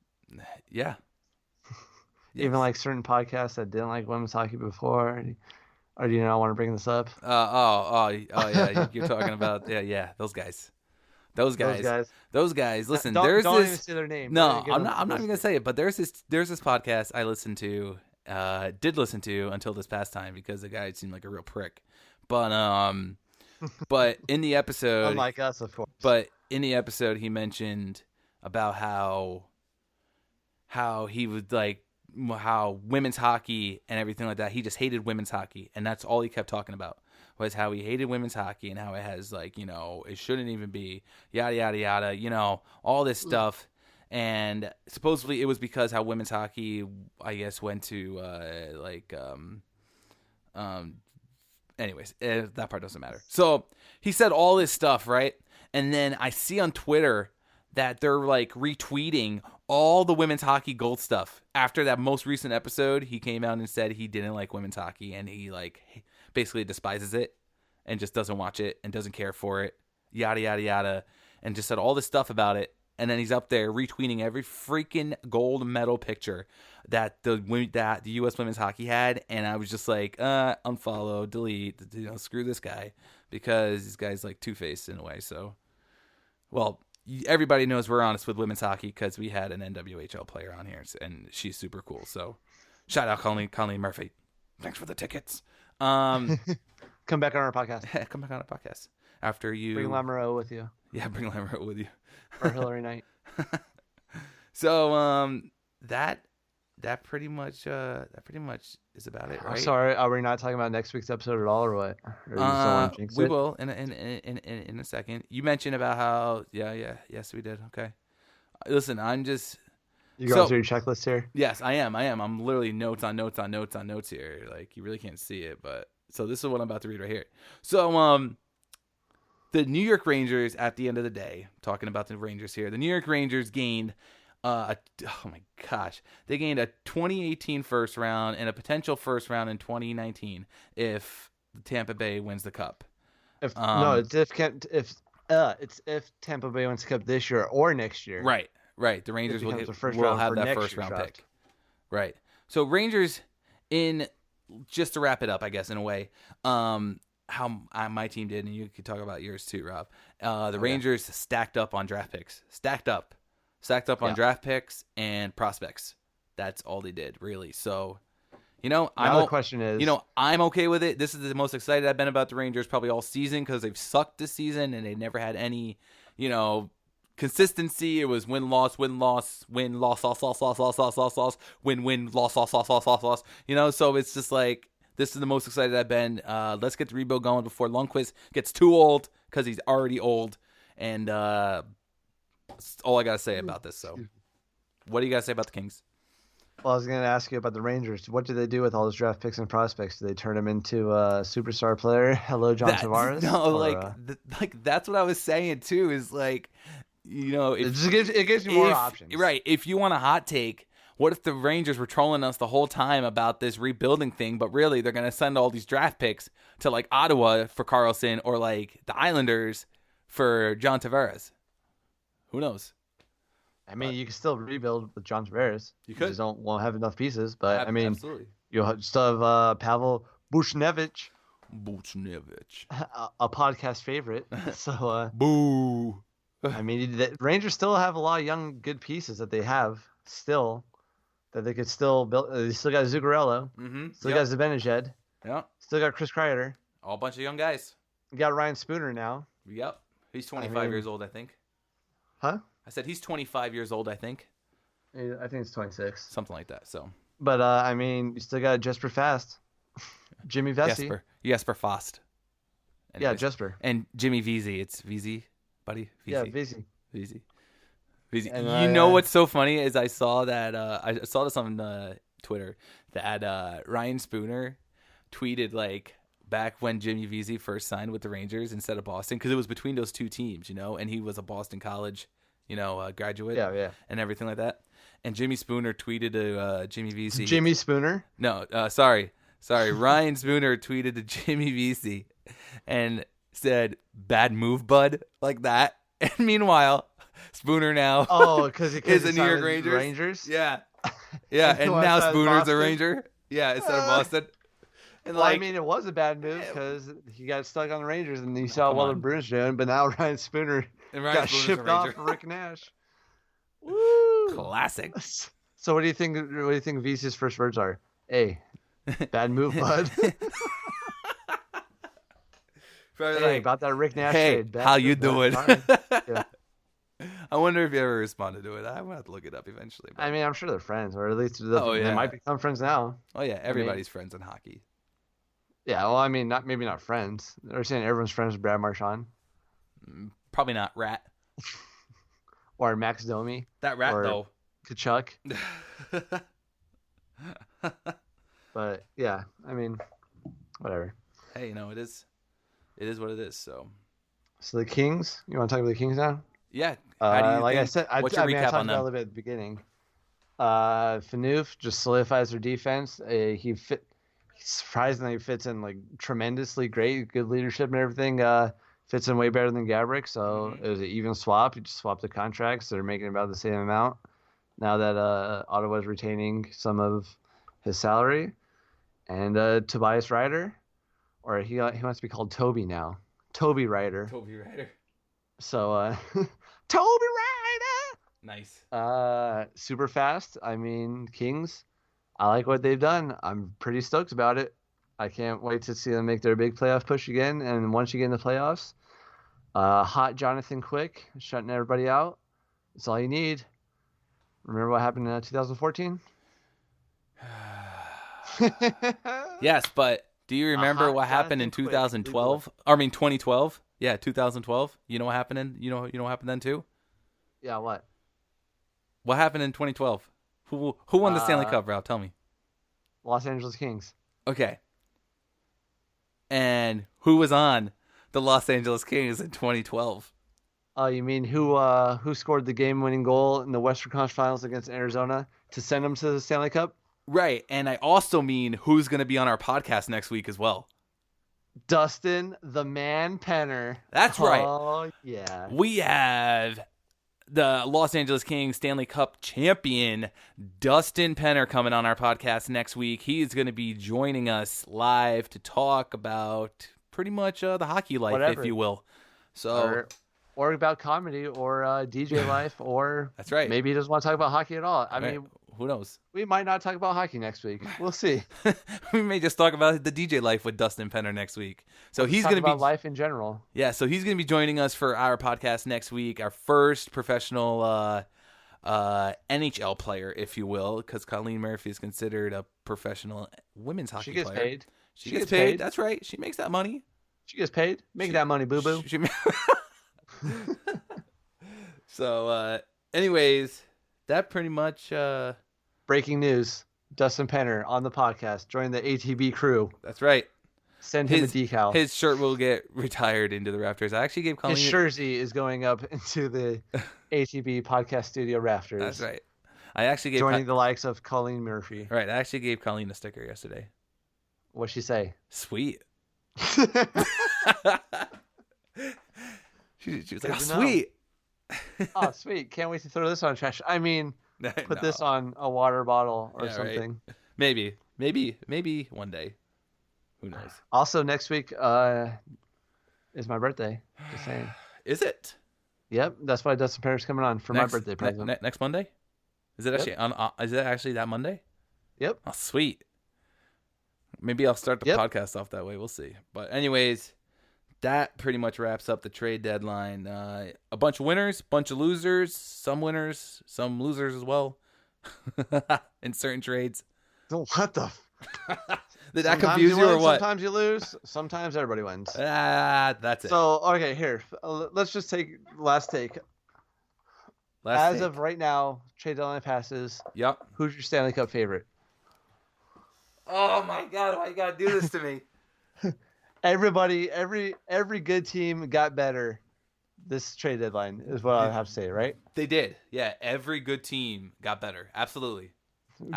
Yeah. Even like certain podcasts that didn't like women's hockey before. Or do you not want to bring this up? Yeah. You're talking about those guys. Those guys. Listen, don't there's don't this. even say their name. No, I'm not even gonna say it. But there's this podcast I listened to, did listen to until this past time because the guy seemed like a real prick. But but in the episode, unlike us, of course. But in the episode, he mentioned about how he would like. How women's hockey and everything like that, he just hated women's hockey, and that's all he kept talking about was how he hated women's hockey and how it has like it shouldn't even be yada yada yada, all this stuff. And supposedly it was because how women's hockey, I guess, went to anyways, that part doesn't matter. So he said all this stuff, right? And then I see on Twitter that they're like retweeting all the women's hockey gold stuff. After that most recent episode, he came out and said he didn't like women's hockey and he like basically despises it and just doesn't watch it and doesn't care for it, yada, yada, yada, and just said all this stuff about it. And then he's up there retweeting every freaking gold medal picture that the U.S. women's hockey had. And I was just like, unfollow, delete, screw this guy because this guy's like two-faced in a way. So, well, everybody knows we're honest with women's hockey because we had an NWHL player on here, and she's super cool. So, shout out Colleen Murphy. Thanks for the tickets. Come back on our podcast. Come back on our podcast after you bring Lamoureux with you. Yeah, bring Lamoureux with you. Or Hillary Knight. So, that pretty much is about it, right? I'm sorry, are we not talking about next week's episode at all, or what? Or we will in a second. You mentioned about how yes we did. Okay, listen, I'm just you going through your checklist here. Yes, I am. I'm literally notes on notes here. Like you really can't see it, but so this is what I'm about to read right here. So the New York Rangers, at the end of the day, talking about the Rangers here, the New York Rangers gained. They gained a 2018 first round and a potential first round in 2019 if Tampa Bay wins the cup. It's if Tampa Bay wins the cup this year or next year. Right. The Rangers will have that first round pick. Right. So Rangers, just to wrap it up, I guess, in a way, how my team did, and you could talk about yours too, Rob. The Rangers stacked up on draft picks. Stacked up on draft picks and prospects. That's all they did, really. So, the question is, I'm okay with it. This is the most excited I've been about the Rangers probably all season because they've sucked this season and they never had any, consistency. It was win loss, win loss, win loss, loss, loss, loss, loss, loss, loss, loss, win win loss, loss, loss, loss, loss, loss. So it's just like this is the most excited I've been. Let's get the rebuild going before Lundqvist gets too old because he's already old. And that's all I gotta say about this. So, what do you guys say about the Kings? Well, I was going to ask you about the Rangers. What do they do with all those draft picks and prospects? Do they turn them into a superstar player? Hello, John Tavares? No, that's what I was saying too. Is like, it gives you more options, right? If you want a hot take, what if the Rangers were trolling us the whole time about this rebuilding thing, but really they're going to send all these draft picks to like Ottawa for Carlson or like the Islanders for John Tavares? Who knows? I mean, you can still rebuild with John Tavares. You could. You just won't have enough pieces. But, absolutely. You still have Pavel Buchnevich. A podcast favorite. So, boo. I mean, the Rangers still have a lot of young, good pieces that they have still that they could still build. They still got Zuccarello. Mm-hmm. Still got Zibanejad. Yeah. Still got Chris Kreider. All a bunch of young guys. You got Ryan Spooner now. Yep. He's 25 years old, I think. Huh? I said he's 25 years old, I think. I think it's 26. Something like that. So. But, you still got Jesper Fast. Jimmy Vesey. Jesper Fast. Anyways. Yeah, Jesper. And Jimmy Vesey. It's Vesey, buddy. Vesey. Yeah, Vesey. And what's so funny is I saw that I saw this on Twitter that Ryan Spooner tweeted like back when Jimmy Vesey first signed with the Rangers instead of Boston because it was between those two teams, and he was a Boston College graduate, and everything like that. And Jimmy Spooner tweeted to Jimmy Vesey. Jimmy Spooner? No, sorry. Ryan Spooner tweeted to Jimmy Vesey and said, "Bad move, bud," like that. And meanwhile, Spooner now because is a New York Rangers. Yeah. And now Spooner's Boston? a Ranger. Yeah, instead of Boston. And it was a bad move because he got stuck on the Rangers, and you saw what the Bruins doing. But now Ryan Spooner got shipped off for Rick Nash. Woo! Classic. So what do you think? What do you think Vesey's first words are? Hey, bad move, bud. Hey, about that Rick Nash trade. Hey, how you doing? Yeah. I wonder if you ever responded to it. I'm going to have to look it up eventually. But... I mean, I'm sure they're friends, or at least they might become friends now. Oh, yeah. Everybody's friends in hockey. Yeah, well, I mean, maybe not friends. They're saying everyone's friends with Brad Marchand. Probably not Rat. Or Max Domi. That Rat, though. Kachuk. But, yeah, I mean, whatever. Hey, it is what it is, so. So the Kings, you want to talk about the Kings now? Yeah. How do you like think? I said, I talked about it a little bit at the beginning. Phaneuf just solidifies their defense. He surprisingly fits in like tremendously great, good leadership and everything. Fits in way better than Gabrick, so it was an even swap. You just swapped the contracts. They're making about the same amount now that Ottawa is retaining some of his salary. And Tobias Ryder, or he wants to be called Toby now. Toby Ryder. So Toby Ryder. Nice. Super fast. I mean, Kings, I like what they've done. I'm pretty stoked about it. I can't wait to see them make their big playoff push again. And once you get in the playoffs, hot Jonathan Quick shutting everybody out. That's all you need. Remember what happened in 2014? Yes, but do you remember what happened in 2012? 2012. Yeah, 2012. You know what happened in? You know what happened then too? Yeah, what? What happened in 2012? Who won the Stanley Cup, Ralph? Tell me. Los Angeles Kings. Okay. And who was on the Los Angeles Kings in 2012? Oh, you mean who scored the game-winning goal in the Western Conference Finals against Arizona to send them to the Stanley Cup? Right, and I also mean who's going to be on our podcast next week as well. Dustin the Man Penner. That's right. Oh, yeah. We have the Los Angeles Kings Stanley Cup champion, Dustin Penner, coming on our podcast next week. He's going to be joining us live to talk about pretty much the hockey life, Whatever. if you will. So, or about comedy or DJ life, or that's right. Maybe he doesn't want to talk about hockey at all. I mean, who knows? We might not talk about hockey next week. We'll see. We may just talk about the DJ life with Dustin Penner next week. So he's going to be life in general. Yeah, so he's going to be joining us for our podcast next week, our first professional NHL player, if you will, because Colleen Murphy is considered a professional women's hockey player. She gets paid. She gets paid. That's right. She makes that money. She gets paid. Make that money, boo-boo. So, anyways, that pretty much... Breaking news. Dustin Penner on the podcast. Join the ATB crew. That's right. Send him a decal. His shirt will get retired into the rafters. I actually gave Colleen... His jersey is going up into the ATB podcast studio rafters. That's right. I actually gave... Joining the likes of Colleen Murphy. Right. I actually gave Colleen a sticker yesterday. What'd she say? Sweet. She was like, oh, sweet. Oh, sweet. Can't wait to throw this on trash. I mean, put this on a water bottle or something. Right. Maybe one day. Who knows? Also, next week is my birthday. Just saying. Is it? Yep. That's why Dustin Penner's coming on for my birthday present. Next Monday? Is it is it actually that Monday? Yep. Oh, sweet. Maybe I'll start the podcast off that way. We'll see. But anyways, that pretty much wraps up the trade deadline. A bunch of winners, bunch of losers, some winners, some losers as well in certain trades. What the? Did that confuse you or what? Sometimes you lose. Sometimes everybody wins. That's it. So, okay, here. Let's just take last take. As of right now, trade deadline passes. Yep. Who's your Stanley Cup favorite? Oh my God! Why you gotta do this to me? Everybody, every good team got better this trade deadline is what I have to say, right? They did. Yeah, every good team got better. Absolutely.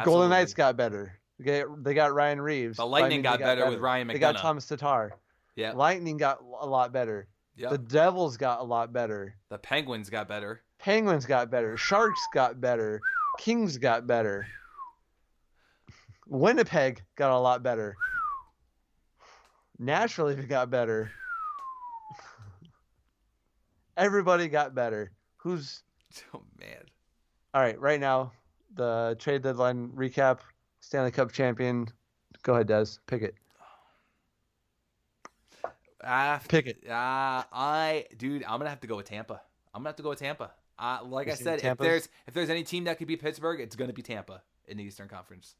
Golden Knights got better. They got Ryan Reeves. The Lightning got better with Ryan McDonough. They got Thomas Tatar. Yeah. Lightning got a lot better. Yep. The Devils got a lot better. The Penguins got better. Penguins got better. Sharks got better. Kings got better. Winnipeg got a lot better. Nashville even got better. Everybody got better. Who's... Oh, man. All right, right now, the trade deadline recap, Stanley Cup champion. Go ahead, Des. Pick it. Pick it. Dude, I'm going to have to go with Tampa. Like I said, if there's any team that could beat Pittsburgh, it's going to be Tampa in the Eastern Conference.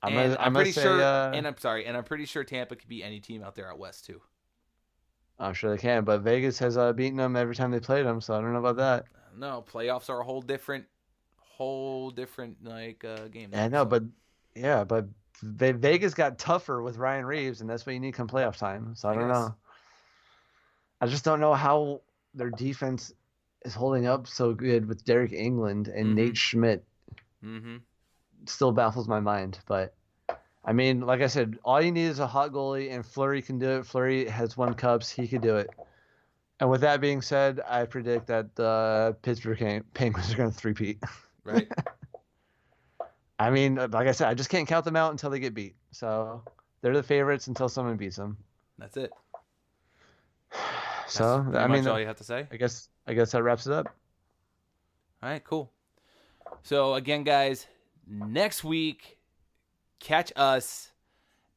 I'm pretty sure Tampa could beat any team out there out west too. I'm sure they can, but Vegas has beaten them every time they played them, so I don't know about that. No, playoffs are a whole different game. I know, but Vegas got tougher with Ryan Reeves, and that's what you need come playoff time. So I don't know. I just don't know how their defense is holding up so good with Derek England and Nate Schmidt. Mm-hmm. Still baffles my mind, but I mean, like I said, all you need is a hot goalie, and Fleury can do it. Fleury has won cups; he could do it. And with that being said, I predict that the Pittsburgh Penguins are going to three-peat. Right. I mean, like I said, I just can't count them out until they get beat. So they're the favorites until someone beats them. That's it. So that's pretty much all you have to say. I guess that wraps it up. All right, cool. So again, guys. Next week, catch us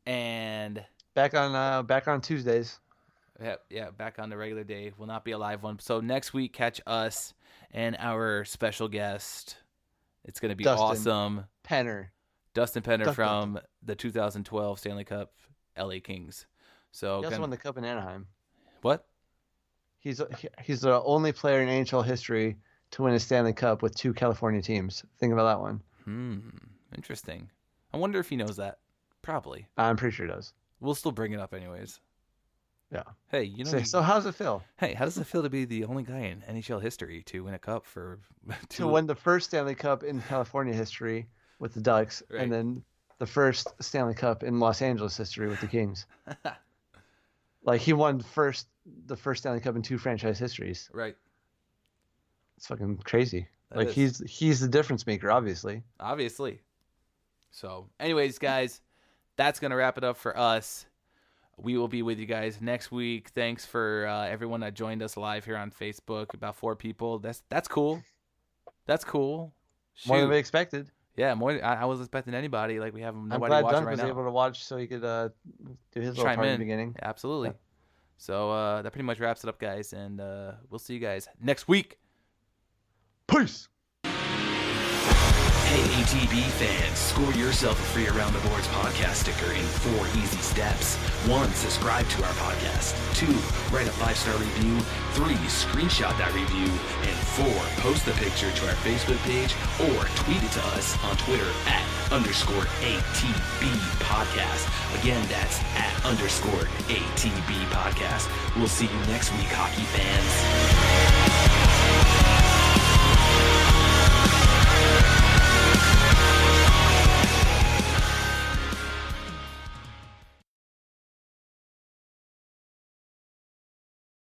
and back on Tuesdays. Yeah, back on the regular day. Will not be a live one. So next week, catch us and our special guest. It's going to be awesome. Dustin Penner from the 2012 Stanley Cup LA Kings. So he also won the cup in Anaheim. What? He's the only player in NHL history to win a Stanley Cup with two California teams. Think about that one. Interesting. I wonder if he knows that. Probably. I'm pretty sure he does. We'll still bring it up anyways. Yeah. Hey, So how does it feel? Hey, how does it feel to be the only guy in NHL history to win a cup for to win the first Stanley Cup in California history with the Ducks, right, and then the first Stanley Cup in Los Angeles history with the Kings? Like he won the first Stanley Cup in two franchise histories. Right. It's fucking crazy. That he's the difference maker, obviously. Obviously. So, anyways, guys, that's gonna wrap it up for us. We will be with you guys next week. Thanks for everyone that joined us live here on Facebook. About 4 people. That's cool. That's cool. Shoot. More than we expected. Yeah, more. I wasn't expecting anybody. Like we have nobody I'm glad watching Dunk right was now. able to watch so he could do his little Chime part in at the beginning. Absolutely. Yeah. So that pretty much wraps it up, guys, and we'll see you guys next week. Peace. Hey, ATB fans, score yourself a free Around the Boards podcast sticker in 4 easy steps. 1, subscribe to our podcast. 2, write a 5-star review. 3, screenshot that review. And 4, post the picture to our Facebook page or tweet it to us on Twitter @_ATB podcast. Again, that's @_ATB podcast. We'll see you next week, hockey fans.